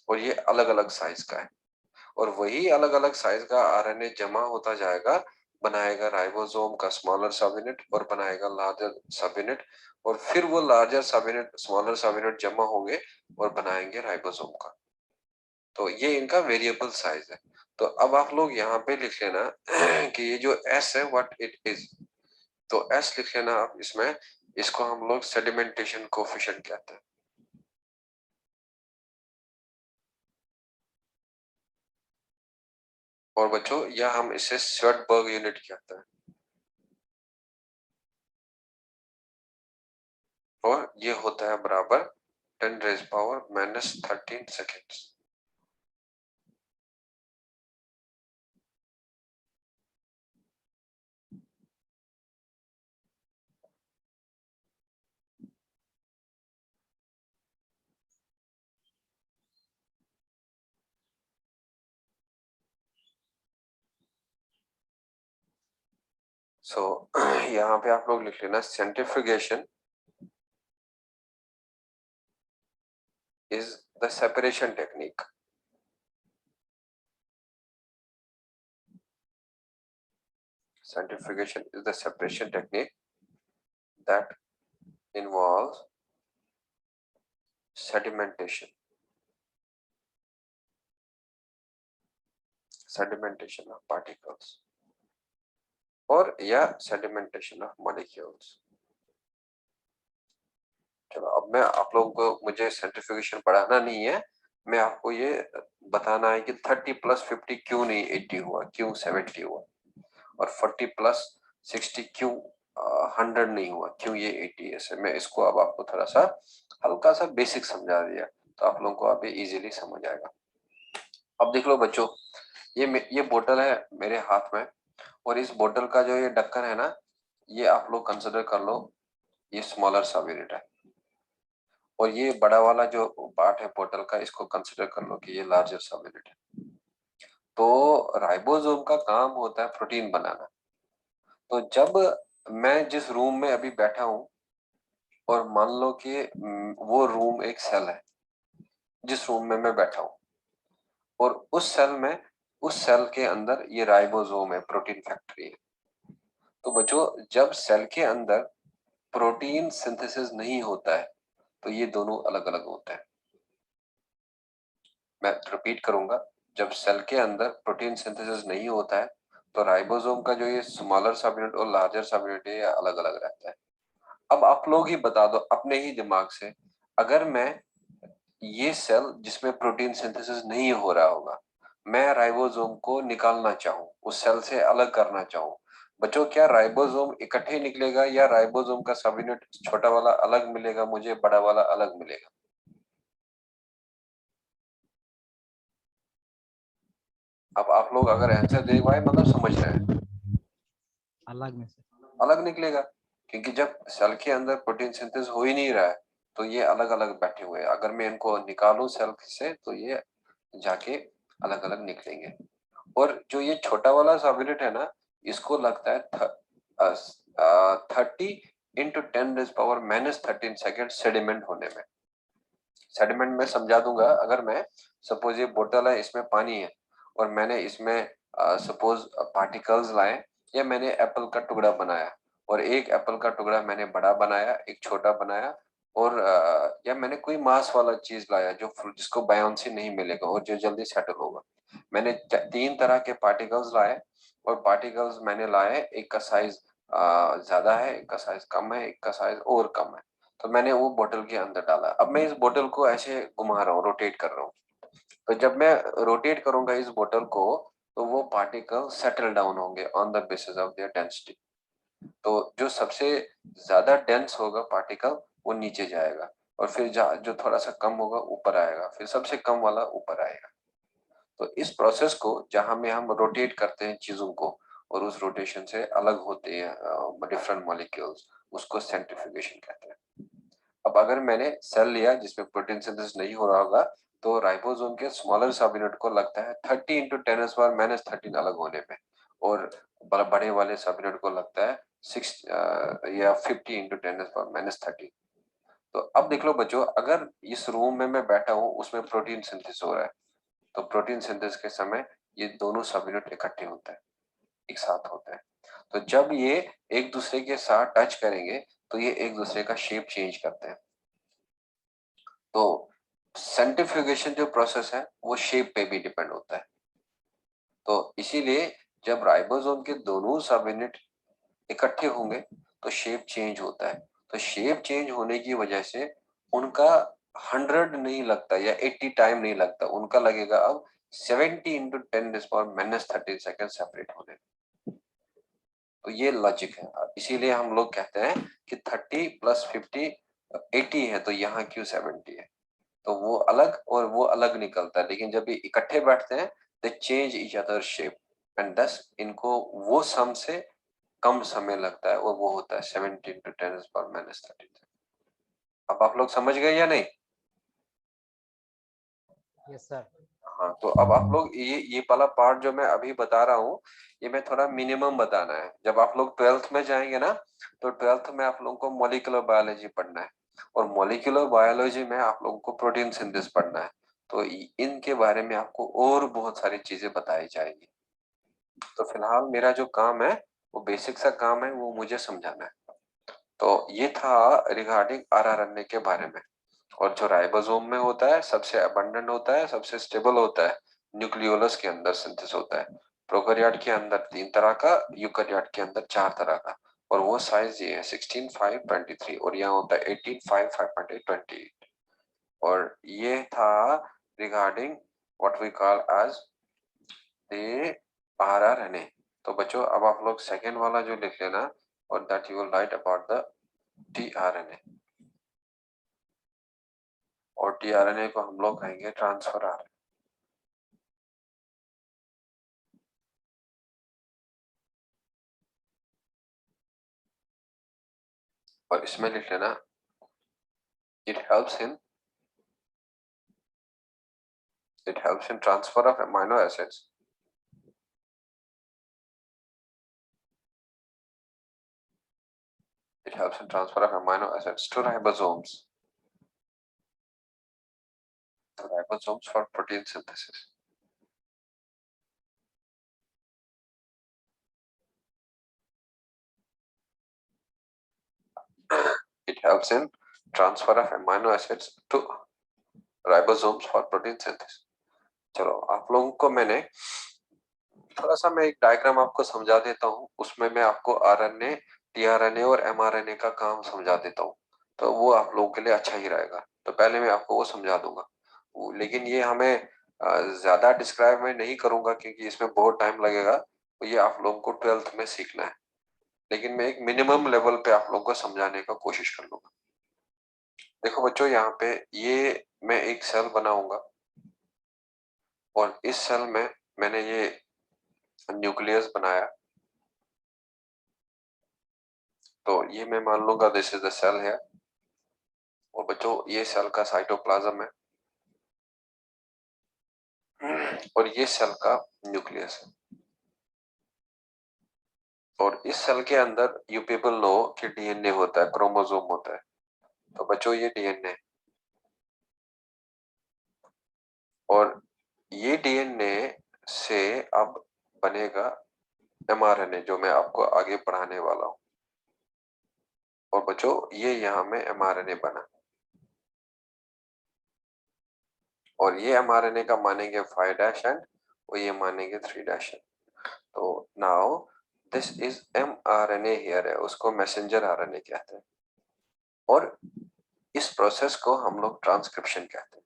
और ये अलग अलग साइज का है। और वही अलग अलग साइज का आरएनए जमा होता जाएगा, बनाएगा राइबोसोम का स्मॉलर सब यूनिट, और बनाएगा लार्जर सब यूनिट। और फिर वो लार्जर सब यूनिट स्मॉलर सब यूनिट जमा होंगे और बनाएंगे राइबोसोम का। तो ये इनका वेरिएबल साइज है। तो अब आप लोग यहाँ पे लिख लेना कि ये जो S है व्हाट इट इज। तो S लिख लेना आप इसमें। इसको हम लोग सेडिमेंटेशन कोफिशिएंट कहते हैं। और बच्चों, या हम इसे स्वेटबर्ग यूनिट कहते हैं। और ये होता है बराबर 10⁻⁻13 सेकेंड्स। सो यहाँ पे आप लोग लिख लेना, सेंट्रिफ्यूगेशन is the separation technique. Centrifugation is the separation technique that involves sedimentation of particles और या sedimentation of molecules. चलो, अब मैं आप लोगों को, मुझे सेंट्रिफ्यूगेशन पढ़ाना नहीं है, मैं आपको ये बताना है कि 30 + 50 क्यों नहीं 80 हुआ, क्यों 70 हुआ, और 40 + 60 क्यों 100 नहीं हुआ, क्यों ये 80 है। मैं इसको अब आपको थोड़ा सा हल्का सा बेसिक समझा दिया, तो आप लोगों को अभी इजीली समझ आएगा। अब देख लो बच्चों, ये बोतल है मेरे हाथ में, और इस बोतल का जो ये ढक्कन है ना, ये आप लोग कंसिडर कर लो ये स्मॉलर सब यूनिट है। और ये बड़ा वाला जो पार्ट है बोतल का, इसको कंसिडर कर लो कि ये लार्जर सब यूनिट है। तो राइबोसोम का काम होता है प्रोटीन बनाना। तो जब मैं जिस रूम में अभी बैठा हूं, और मान लो कि वो रूम एक सेल है जिस रूम में मैं बैठा हूं, और उस सेल के अंदर ये राइबोसोम है, प्रोटीन फैक्ट्री है। तो बच्चों, जब सेल के अंदर प्रोटीन सिंथेसिस नहीं होता है, तो ये दोनों अलग अलग होते हैं। मैं रिपीट करूंगा, जब सेल के अंदर प्रोटीन सिंथेसिस नहीं होता है, तो राइबोसोम का जो ये स्मॉलर सब यूनिट और लार्जर सब यूनिट है, ये अलग अलग रहता है। अब आप लोग ही बता दो अपने ही दिमाग से, अगर मैं ये सेल जिसमें प्रोटीन सिंथेसिस नहीं हो रहा होगा, मैं राइबोसोम को निकालना चाहूं, उस सेल से अलग करना चाहूं, बच्चों, क्या राइबोसोम इकट्ठे निकलेगा, या राइबोसोम का सब यूनिट छोटा वाला अलग मिलेगा मुझे, बड़ा वाला अलग मिलेगा? अब आप लोग अगर आंसर दे पाए मतलब समझ रहे हैं, अलग में से। अलग निकलेगा, क्योंकि जब सेल के अंदर प्रोटीन सिंथेसिस हो ही नहीं रहा है तो ये अलग अलग बैठे हुए हैं। अगर मैं इनको निकालूं सेल से तो ये जाके अलग अलग निकलेंगे। और जो ये छोटा वाला सबयूनिट है ना, इसको लगता है 30 × 10⁻⁻13 सेडिमेंट होने में। सेडिमेंट में समझा दूंगा। अगर मैं सपोज ये बोतल है, इसमें पानी है और मैंने इसमें सपोज पार्टिकल्स लाए, या मैंने एप्पल का टुकड़ा बनाया और एक एप्पल का टुकड़ा मैंने बड़ा बनाया, एक छोटा बनाया, और या मैंने कोई मास वाला चीज लाया जो जिसको बायोन्सी नहीं मिलेगा और जो जल्दी सेटल होगा। मैंने 3 तरह के पार्टिकल्स लाए और पार्टिकल्स मैंने लाए, एक का साइज ज्यादा है, एक का साइज कम है, एक का साइज और कम है। तो मैंने वो बोतल के अंदर डाला। अब मैं इस बोतल को ऐसे घुमा रहा हूँ, रोटेट कर रहा हूँ। तो जब मैं रोटेट करूंगा इस बोतल को तो वो पार्टिकल सेटल डाउन होंगे on the basis of their density. तो जो सबसे ज्यादा डेंस होगा पार्टिकल वो नीचे जाएगा, और फिर जो थोड़ा सा कम होगा ऊपर आएगा, फिर सबसे कम वाला ऊपर आएगा। तो इस प्रोसेस को जहां में हम रोटेट करते हैं चीजों को और उस रोटेशन से अलग होते हैं डिफरेंट मॉलिक्यूल्स, उसको सेंट्रीफ्यूगेशन कहते हैं। अब अगर मैंने सेल लिया जिसमें प्रोटीन सिंथेसिस नहीं हो रहा होगा तो राइबोसोम के स्मॉलर सब यूनिट को लगता है 30 × 10⁻⁻13 अलग होने में, और बड़े वाले सब यूनिट को लगता है 6 या 50 × 10⁻⁻13। तो अब देख लो बच्चों, अगर इस रूम में मैं बैठा हूँ उसमें प्रोटीन सिंथेसिस हो रहा है, तो प्रोटीन सिंथेसिस के समय ये दोनों सब यूनिट इकट्ठे होते हैं, एक साथ होते हैं। तो जब ये एक दूसरे के साथ टच करेंगे तो ये एक दूसरे का शेप चेंज करते हैं। तो सेंट्रीफ्यूगेशन जो प्रोसेस है वो शेप पे भी डिपेंड होता है। तो इसीलिए जब राइबोसोम के दोनों सब यूनिट इकट्ठे होंगे तो शेप चेंज होता है। तो शेप चेंज होने की वजह से उनका 100 नहीं लगता या 80 टाइम नहीं लगता, उनका लगेगा अब 70 × 10⁻⁻13 सेकेंड सेपरेट होने। तो ये लॉजिक है। इसीलिए हम लोग कहते हैं कि 30 + 50 80 है, तो यहाँ क्यों 70 है। तो वो अलग और वो अलग निकलता है, लेकिन जब ये इकट्ठे बैठते हैं दे change each other shape, and दस इनको वो सम से कम समय लगता है और वो होता है 17 × 10⁻⁻13। अब आप लोग समझ गए या नहीं? Yes sir. हाँ, तो अब आप लोग ये वाला पार्ट जो मैं अभी बता रहा हूँ ये मैं थोड़ा मिनिमम बताना है। जब आप लोग 12th में जाएंगे ना तो 12th में आप लोगों को मॉलिक्यूलर बायोलॉजी पढ़ना है, और मॉलिक्यूलर बायोलॉजी में आप लोगों को प्रोटीन सिंथेसिस पढ़ना है। तो इनके बारे में आपको और बहुत सारी चीजें बताई जाएंगी। तो फिलहाल मेरा जो काम है वो बेसिक सा काम है, वो मुझे समझाना है। तो ये था रिगार्डिंग आरआरएनए के बारे में। और जो राइबोसोम में होता है सबसे अबंडेंट होता है, सबसे स्टेबल होता है, न्यूक्लियोलस के अंदर सिंथेसिस होता है। प्रोकैरियोट के अंदर 3 तरह का, यूकैरियोट के अंदर 4 तरह का, और वो साइज ये है 16, 5, 23, और यहाँ होता है 18, 5, 5.8, 28। और ये था regarding what we call as the rRNA. तो बच्चों अब आप लोग सेकेंड वाला जो लिख लेना, और that you will write about the tRNA. और टीआरएनए को हम लोग कहेंगे ट्रांसफर आरएनए। और इसमें लिख लेना it helps in transfer of amino acids to ribosomes for protein synthesis. It helps in transfer of amino acids to ribosomes for protein synthesis. चलो आप लोगों को मैंने थोड़ा सा मैं एक डायग्राम आपको समझा देता हूँ, उसमें मैं आपको आरएनए, टीआरएनए और एमआरएनए का काम समझा देता हूँ, तो वो आप लोगों के लिए अच्छा ही रहेगा। तो पहले मैं आपको वो समझा दूंगा, लेकिन ये हमें ज्यादा डिस्क्राइब मैं नहीं करूंगा क्योंकि इसमें बहुत टाइम लगेगा। तो ये आप लोगों को 12th में सीखना है, लेकिन मैं एक मिनिमम लेवल पे आप लोगों को समझाने का कोशिश कर लूंगा। देखो बच्चों, यहाँ पे ये मैं एक सेल बनाऊंगा और इस सेल में मैंने ये न्यूक्लियस बनाया, तो ये मैं मान लूंगा दिस इज द सेल है, और बच्चों ये सेल का साइटोप्लाज्म है और ये सेल का न्यूक्लियस है। और इस सेल के अंदर यू पीपल नो कि डीएनए होता है, क्रोमोसोम होता है। तो बच्चों ये डीएनए, और ये डीएनए से अब बनेगा एमआरएनए, जो मैं आपको आगे पढ़ाने वाला हूं। और बच्चों ये यहाँ में एमआरएनए बना, और ये एमआरएनए का मानेंगे 5' एंड और ये मानेंगे 3' एंड। तो now this is mRNA here है, उसको मैसेंजर आरएनए कहते हैं, और इस प्रोसेस को हम लोग ट्रांसक्रिप्शन कहते हैं।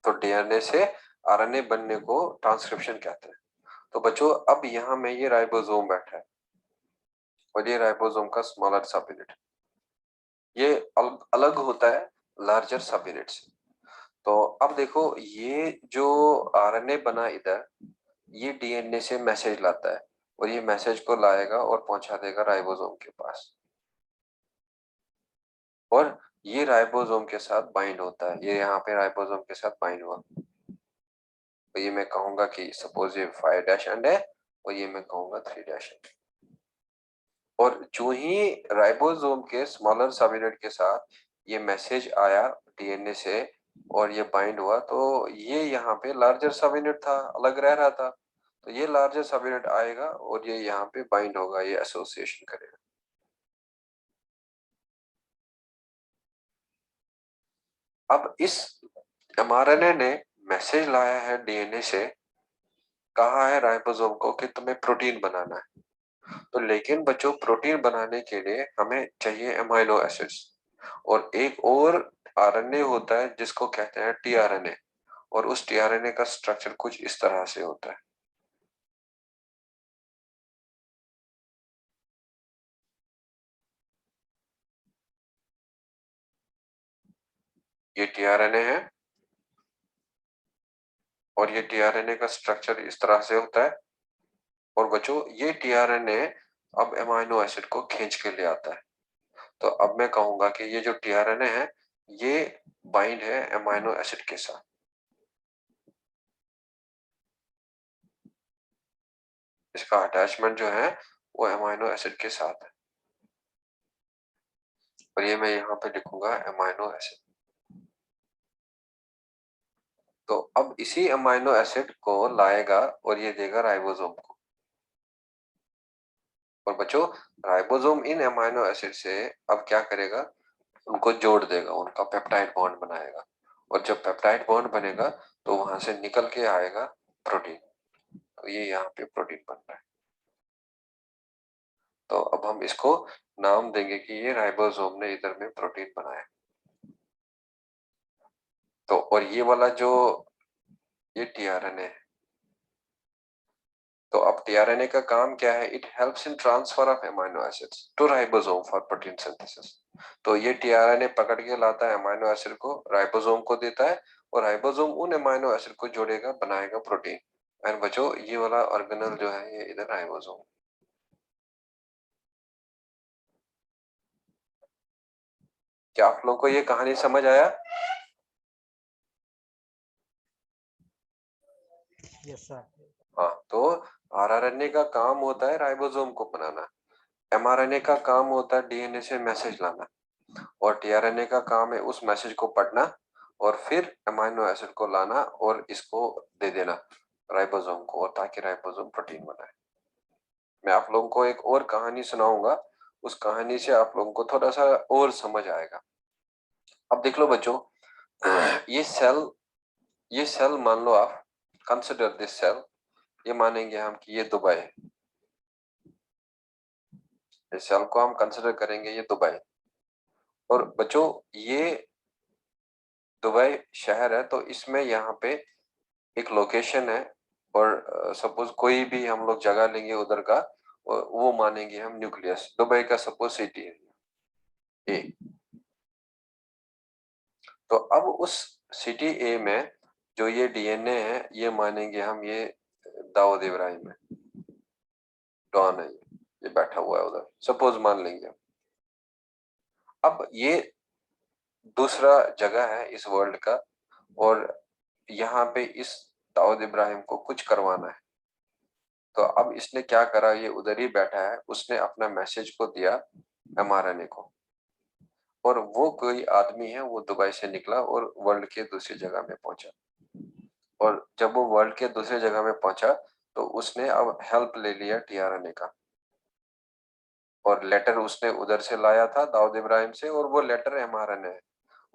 तो डीएनए से आरएनए बनने को ट्रांसक्रिप्शन कहते हैं। तो बच्चों अब यहाँ में ये राइबोसोम बैठा है, और ये राइबोसोम का स्मॉलर सब यूनिट, ये अलग होता है लार्जर सब यूनिट से। तो अब देखो ये जो आरएनए बना इधर, ये डीएनए से मैसेज लाता है, और ये मैसेज को लाएगा और पहुंचा देगा राइबोसोम के पास, और ये राइबोसोम के साथ बाइंड होता है। ये यहाँ पे राइबोसोम के साथ बाइंड हुआ, तो ये मैं कहूंगा कि सपोज ये 5' एंड है, और ये मैं कहूंगा 3' एंड। और जो ही राइबोसोम के स्मॉलर सब यूनिट के साथ ये मैसेज आया डीएनए से और ये बाइंड हुआ, तो ये यहाँ पे लार्जर सब यूनिट था, अलग रह रहा था, तो ये लार्जर सब यूनिट आएगा और ये यहाँ पे बाइंड होगा, ये एसोसिएशन करेगा। अब इस एमआरएनए ने मैसेज लाया है डीएनए से, कहा है राइबोसोम को कि तुम्हें प्रोटीन बनाना है। तो लेकिन बच्चों प्रोटीन बनाने के लिए हमें चाहिए अमीनो एसिड्स, और एक और आरएनए होता है जिसको कहते हैं टीआरएनए, और उस टीआरएनए का स्ट्रक्चर कुछ इस तरह से होता है। ये टीआरएनए है, और ये टीआरएनए का स्ट्रक्चर इस तरह से होता है। और बच्चों ये टीआरएनए अब अमीनो एसिड को खींच के ले आता है। तो अब मैं कहूंगा कि ये जो टीआरएनए है ये बाइंड है अमीनो एसिड के साथ, इसका अटैचमेंट जो है वो अमीनो एसिड के साथ है, और ये मैं यहाँ पे लिखूंगा अमीनो एसिड। तो अब इसी अमीनो एसिड को लाएगा और ये देगा राइबोसोम को। और बच्चों राइबोसोम इन अमीनो एसिड से अब क्या करेगा, उनको जोड़ देगा, उनका पेप्टाइड बॉन्ड बनाएगा, और जब पेप्टाइड बॉन्ड बनेगा तो वहां से निकल के आएगा प्रोटीन। तो ये यहाँ पे प्रोटीन बन रहा है। तो अब हम इसको नाम देंगे कि ये राइबोसोम ने इधर में प्रोटीन बनाया। तो और ये वाला जो ये टीआरएनए है, तो अब टीआरएनए का काम क्या है, it helps in transfer of amino acids to ribosome for protein synthesis. तो ये टीआरएनए पकड़ के लाता है अमीनो एसिड को, राइबोसोम को देता है, और राइबोसोम उन अमीनो एसिड को जोड़ेगा, बनाएगा प्रोटीन। एंड बच्चों ये वाला ऑर्गेनल जो है ये इधर राइबोसोम। क्या आप लोगों को ये कहानी समझ आया? Yes sir. हाँ, तो आरआरएनए का काम होता है राइबोसोम को बनाना, एमआरएनए का काम होता है डीएनए से मैसेज लाना, और टीआरएनए का काम है उस मैसेज को पढ़ना और फिर अमीनो एसिड को लाना और इसको दे देना राइबोसोम को, और ताकि राइबोसोम प्रोटीन बनाए। मैं आप लोगों को एक और कहानी सुनाऊंगा, उस कहानी से आप लोगों को थोड़ा सा और समझ आएगा। अब देख लो बच्चों, ये सेल मान लो आप, कंसिडर दिस सेल, ये मानेंगे हम कि ये दुबई है, इस सेल को हम कंसिडर करेंगे ये दुबई। और बच्चों ये दुबई शहर है, तो इसमें यहाँ पे एक लोकेशन है और सपोज कोई भी हम लोग जगह लेंगे उधर का, वो मानेंगे हम न्यूक्लियस। दुबई का सपोज सिटी है ए, तो अब उस सिटी ए में जो ये डीएनए है ये मानेंगे हम ये दाऊद इब्राहिम है, डॉन है, ये बैठा हुआ है उधर, सपोज मान लेंगे। अब ये दूसरा जगह है इस वर्ल्ड का, और यहाँ पे इस दाऊद इब्राहिम को कुछ करवाना है। तो अब इसने क्या करा, ये उधर ही बैठा है, उसने अपना मैसेज को दिया एमआरएनए को, और वो कोई आदमी है, वो दुबई से निकला और वर्ल्ड के दूसरी जगह में पहुंचा। और जब वो वर्ल्ड के दूसरी जगह में पहुंचा तो उसने अब हेल्प ले लिया टीआरएनए का, और लेटर उसने उधर से लाया था दाऊद इब्राहिम से, और वो लेटर एमआरएनए है,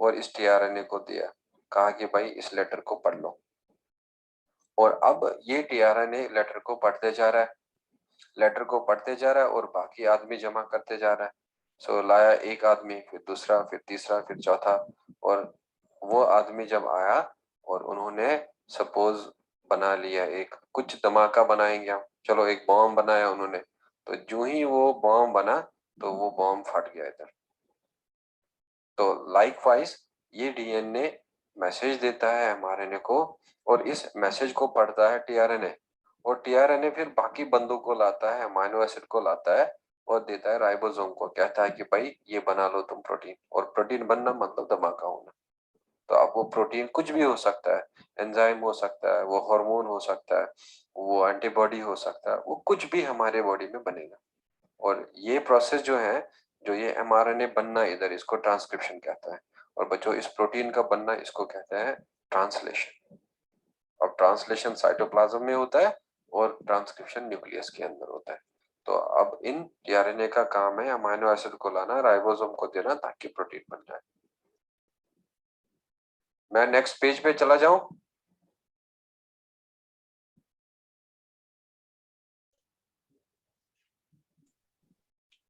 और इस टीआरएनए को दिया, कहा कि भाई इस लेटर को पढ़ लो। और अब ये टीआरएनए लेटर को पढ़ते जा रहा है, लेटर को पढ़ते जा रहा है, और बाकी आदमी जमा करते जा रहा है। सो लाया एक आदमी, फिर दूसरा, फिर तीसरा, फिर चौथा, और वो आदमी जब आया और उन्होंने सपोज बना लिया, एक कुछ धमाका बनाएंगे हम, चलो एक बॉम्ब बनाया उन्होंने, तो जो ही वो बॉम्ब बना तो वो बॉम्ब फट गया इधर। तो लाइकवाइज ये डीएनए मैसेज देता है एमआरएनए को, और इस मैसेज को पढ़ता है टीआरएनए, और टीआरएनए फिर बाकी बंदों को लाता है, अमाइनो एसिड को लाता है और देता है राइबोसोम को, कहता है कि भाई ये बना लो तुम प्रोटीन। और प्रोटीन बनना मतलब धमाका होना। तो अब वो प्रोटीन कुछ भी हो सकता है, एंजाइम हो सकता है, वो हार्मोन हो सकता है, वो एंटीबॉडी हो सकता है, वो कुछ भी हमारे बॉडी में बनेगा। और ये प्रोसेस जो है, जो ये एमआरएनए बनना इधर, इसको ट्रांसक्रिप्शन कहता है। और बच्चों इस प्रोटीन का बनना इसको कहते हैं ट्रांसलेशन। अब ट्रांसलेशन साइटोप्लाज्म में होता है और ट्रांसक्रिप्शन न्यूक्लियस के अंदर होता है। तो अब इन टीआरएनए का काम है अमाइनो एसिड को लाना, राइबोसोम को देना, ताकि प्रोटीन बन जाए। मैं नेक्स्ट पेज पे चला जाऊं?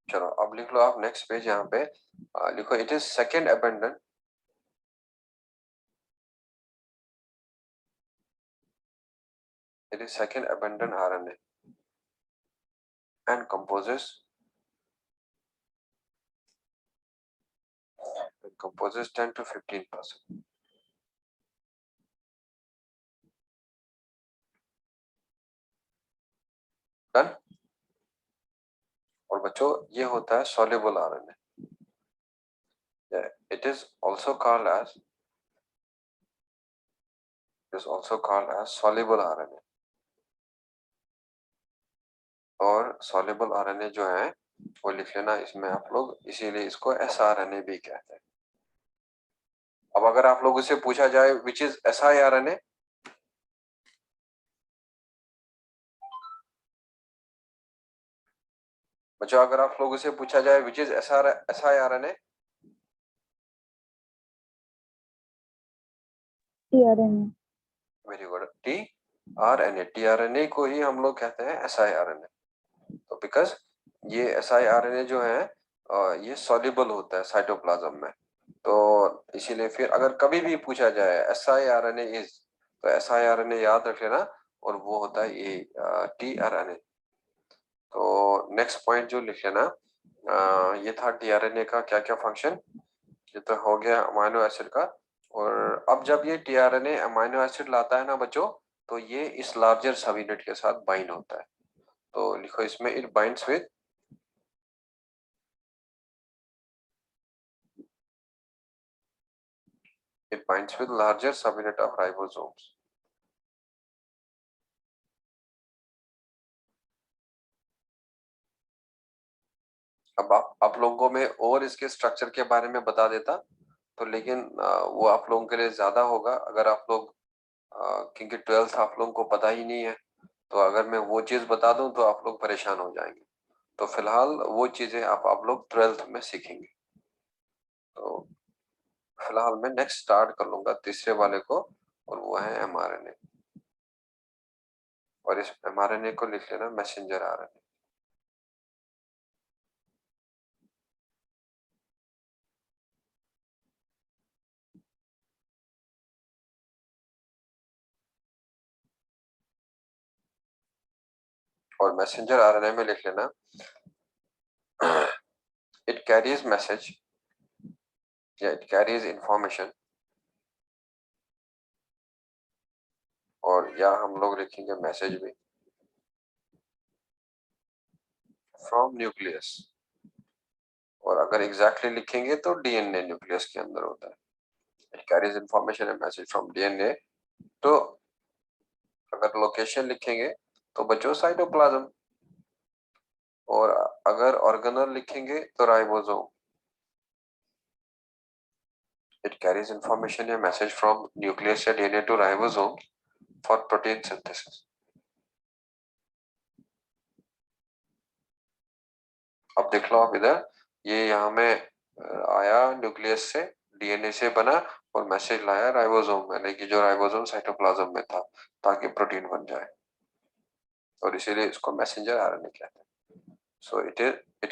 चलो अब लिख लो आप नेक्स्ट पेज, यहाँ पे लिखो it is second abandon, it is second abundant RNA and composes 10 to 15%. Done. और बच्चों ये होता है soluble RNA. It is also called as soluble RNA. और soluble RNA जो है वो लिख लेना इसमें आप लोग, इसीलिए इसको sRNA भी कहते हैं। अब अगर आप लोगों से पूछा जाए विच इज siRNA, बच्चों अगर आप लोगों से पूछा जाए which is siRNA, tRNA. Very good, tRNA, tRNA को ही हम लोग कहते हैं siRNA। तो बिकॉज ये siRNA जो है ये सॉल्युबल होता है साइटोप्लाज्म में, तो इसीलिए फिर अगर कभी भी पूछा जाए siRNA इज, तो siRNA याद रख लेना, और वो होता है ये tRNA। तो नेक्स्ट पॉइंट जो लिख लेना, ये था टीआरएनए का क्या क्या फंक्शन। ये तो हो गया अमाइनो एसिड का। और अब जब ये टीआरएनए अमाइनो एसिड लाता है ना बच्चों, तो ये इस लार्जर सब यूनिट के साथ बाइंड होता है। तो लिखो इसमें it binds with larger subunit of ribosomes. अब आप लोगों में और इसके स्ट्रक्चर के बारे में बता देता तो, लेकिन वो आप लोगों के लिए ज्यादा होगा अगर आप लोग, क्योंकि 12th आप लोगों को पता ही नहीं है, तो अगर मैं वो चीज बता दूं तो आप लोग परेशान हो जाएंगे। तो फिलहाल वो चीजें आप लोग 12th में सीखेंगे। तो फिलहाल मैं नेक्स्ट स्टार्ट कर लूंगा तीसरे वाले को, और वो है एमआरएनए। और इस एमआरएनए को लिख लेना मैसेंजर आरएनए। और मैसेंजर आरएनए में लिख लेना इट कैरीज मैसेज या इट कैरीज इंफॉर्मेशन, और या हम लोग लिखेंगे मैसेज भी फ्रॉम न्यूक्लियस, और अगर एग्जैक्टली लिखेंगे तो डीएनए न्यूक्लियस के अंदर होता है। It carries information and message from DNA, तो अगर लोकेशन लिखेंगे तो बच्चों साइटोप्लाज्म, और अगर ऑर्गेनल लिखेंगे तो राइबोसोम। इट कैरीज इंफॉर्मेशन या मैसेज फ्रॉम न्यूक्लियस या DNA to ribosome for protein synthesis. अब देख लो आप इधर, ये यहाँ में आया न्यूक्लियस से, डीएनए से बना और मैसेज लाया राइबोसोम में, लेकिन जो राइबोसोम साइटोप्लाज्म में था ताकि प्रोटीन बन जाए, और इसीलिए इसको मैसेंजर आरएनए कहते हैं। So it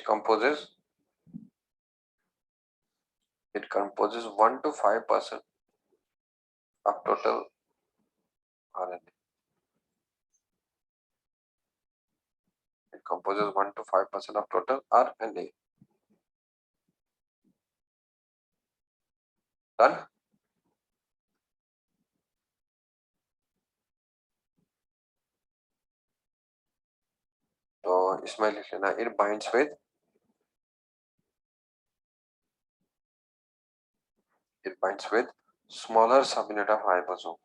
composes 1 to 5% of total RNA. It composes 1 to 5% of total RNA. Done? तो इसमें लिख लेना it binds with smaller subunit of ribosome.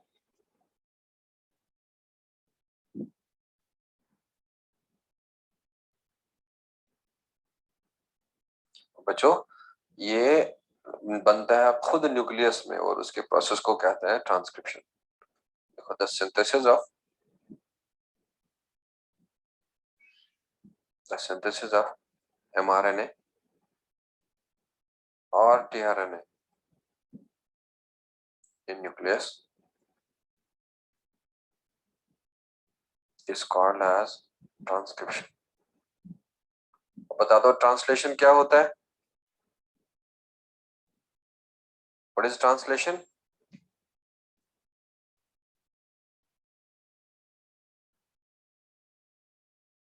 बच्चों ये बनता है खुद न्यूक्लियस में, और उसके प्रोसेस को कहते हैं ट्रांसक्रिप्शन। देखो the synthesis of mRNA or tRNA in nucleus is called as transcription. बता दो ट्रांसलेशन क्या होता है? What is translation?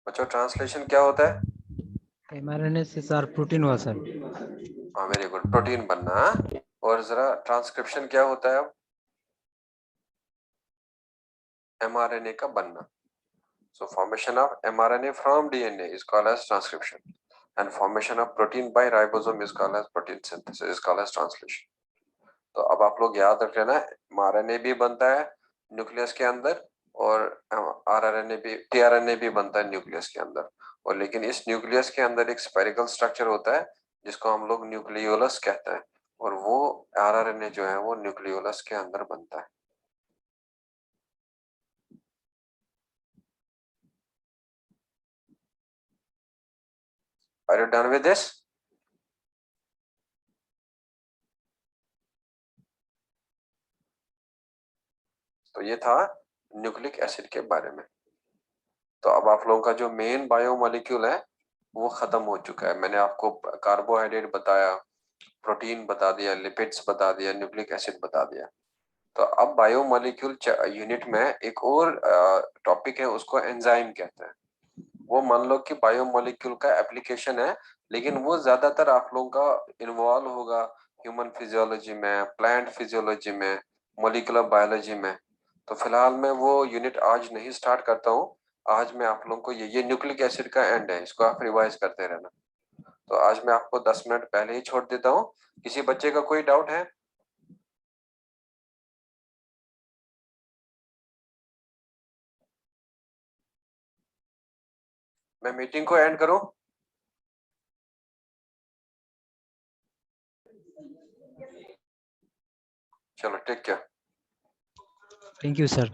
बच्चों ट्रांसलेशन क्या होता है? mRNA से सर प्रोटीन हुआ सर। हाँ वेरी गुड, प्रोटीन बनना। और जरा ट्रांसक्रिप्शन क्या होता है? अब mRNA का बनना। So formation of mRNA from DNA is called as transcription, and formation of protein by ribosome is called as protein synthesis, is called as translation. तो अब आप लोग याद रख लेना, mRNA भी बनता है न्यूक्लियस के अंदर, और आरआरएनए भी, टीआरएनए भी बनता है न्यूक्लियस के अंदर, और लेकिन इस न्यूक्लियस के अंदर एक स्पेरिकल स्ट्रक्चर होता है जिसको हम लोग न्यूक्लियोलस कहते हैं, और वो आरआरएनए जो है वो न्यूक्लियोलस के अंदर बनता है। Are you done with this? तो ये था न्यूक्लिक एसिड के बारे में। तो अब आप लोगों का जो मेन बायोमोलिक्यूल है वो खत्म हो चुका है। मैंने आपको कार्बोहाइड्रेट बताया, प्रोटीन बता दिया, लिपिड्स बता दिया, न्यूक्लिक एसिड बता दिया। तो अब बायोमोलिक्यूल यूनिट में एक और टॉपिक है, उसको एंजाइम कहते हैं। वो मान लो कि बायोमोलिक्यूल का एप्लीकेशन है, लेकिन वो ज्यादातर आप लोगों का इन्वॉल्व होगा ह्यूमन फिजियोलॉजी में, प्लांट फिजियोलॉजी में, मोलिकुलर बायोलॉजी में। तो फिलहाल मैं वो यूनिट आज नहीं स्टार्ट करता हूँ। आज मैं आप लोगों को ये न्यूक्लिक एसिड का एंड है, इसको आप रिवाइज करते रहना। तो आज मैं आपको 10 मिनट पहले ही छोड़ देता हूँ। किसी बच्चे का कोई डाउट है? मैं मीटिंग को एंड करूं? चलो take care. Thank you sir.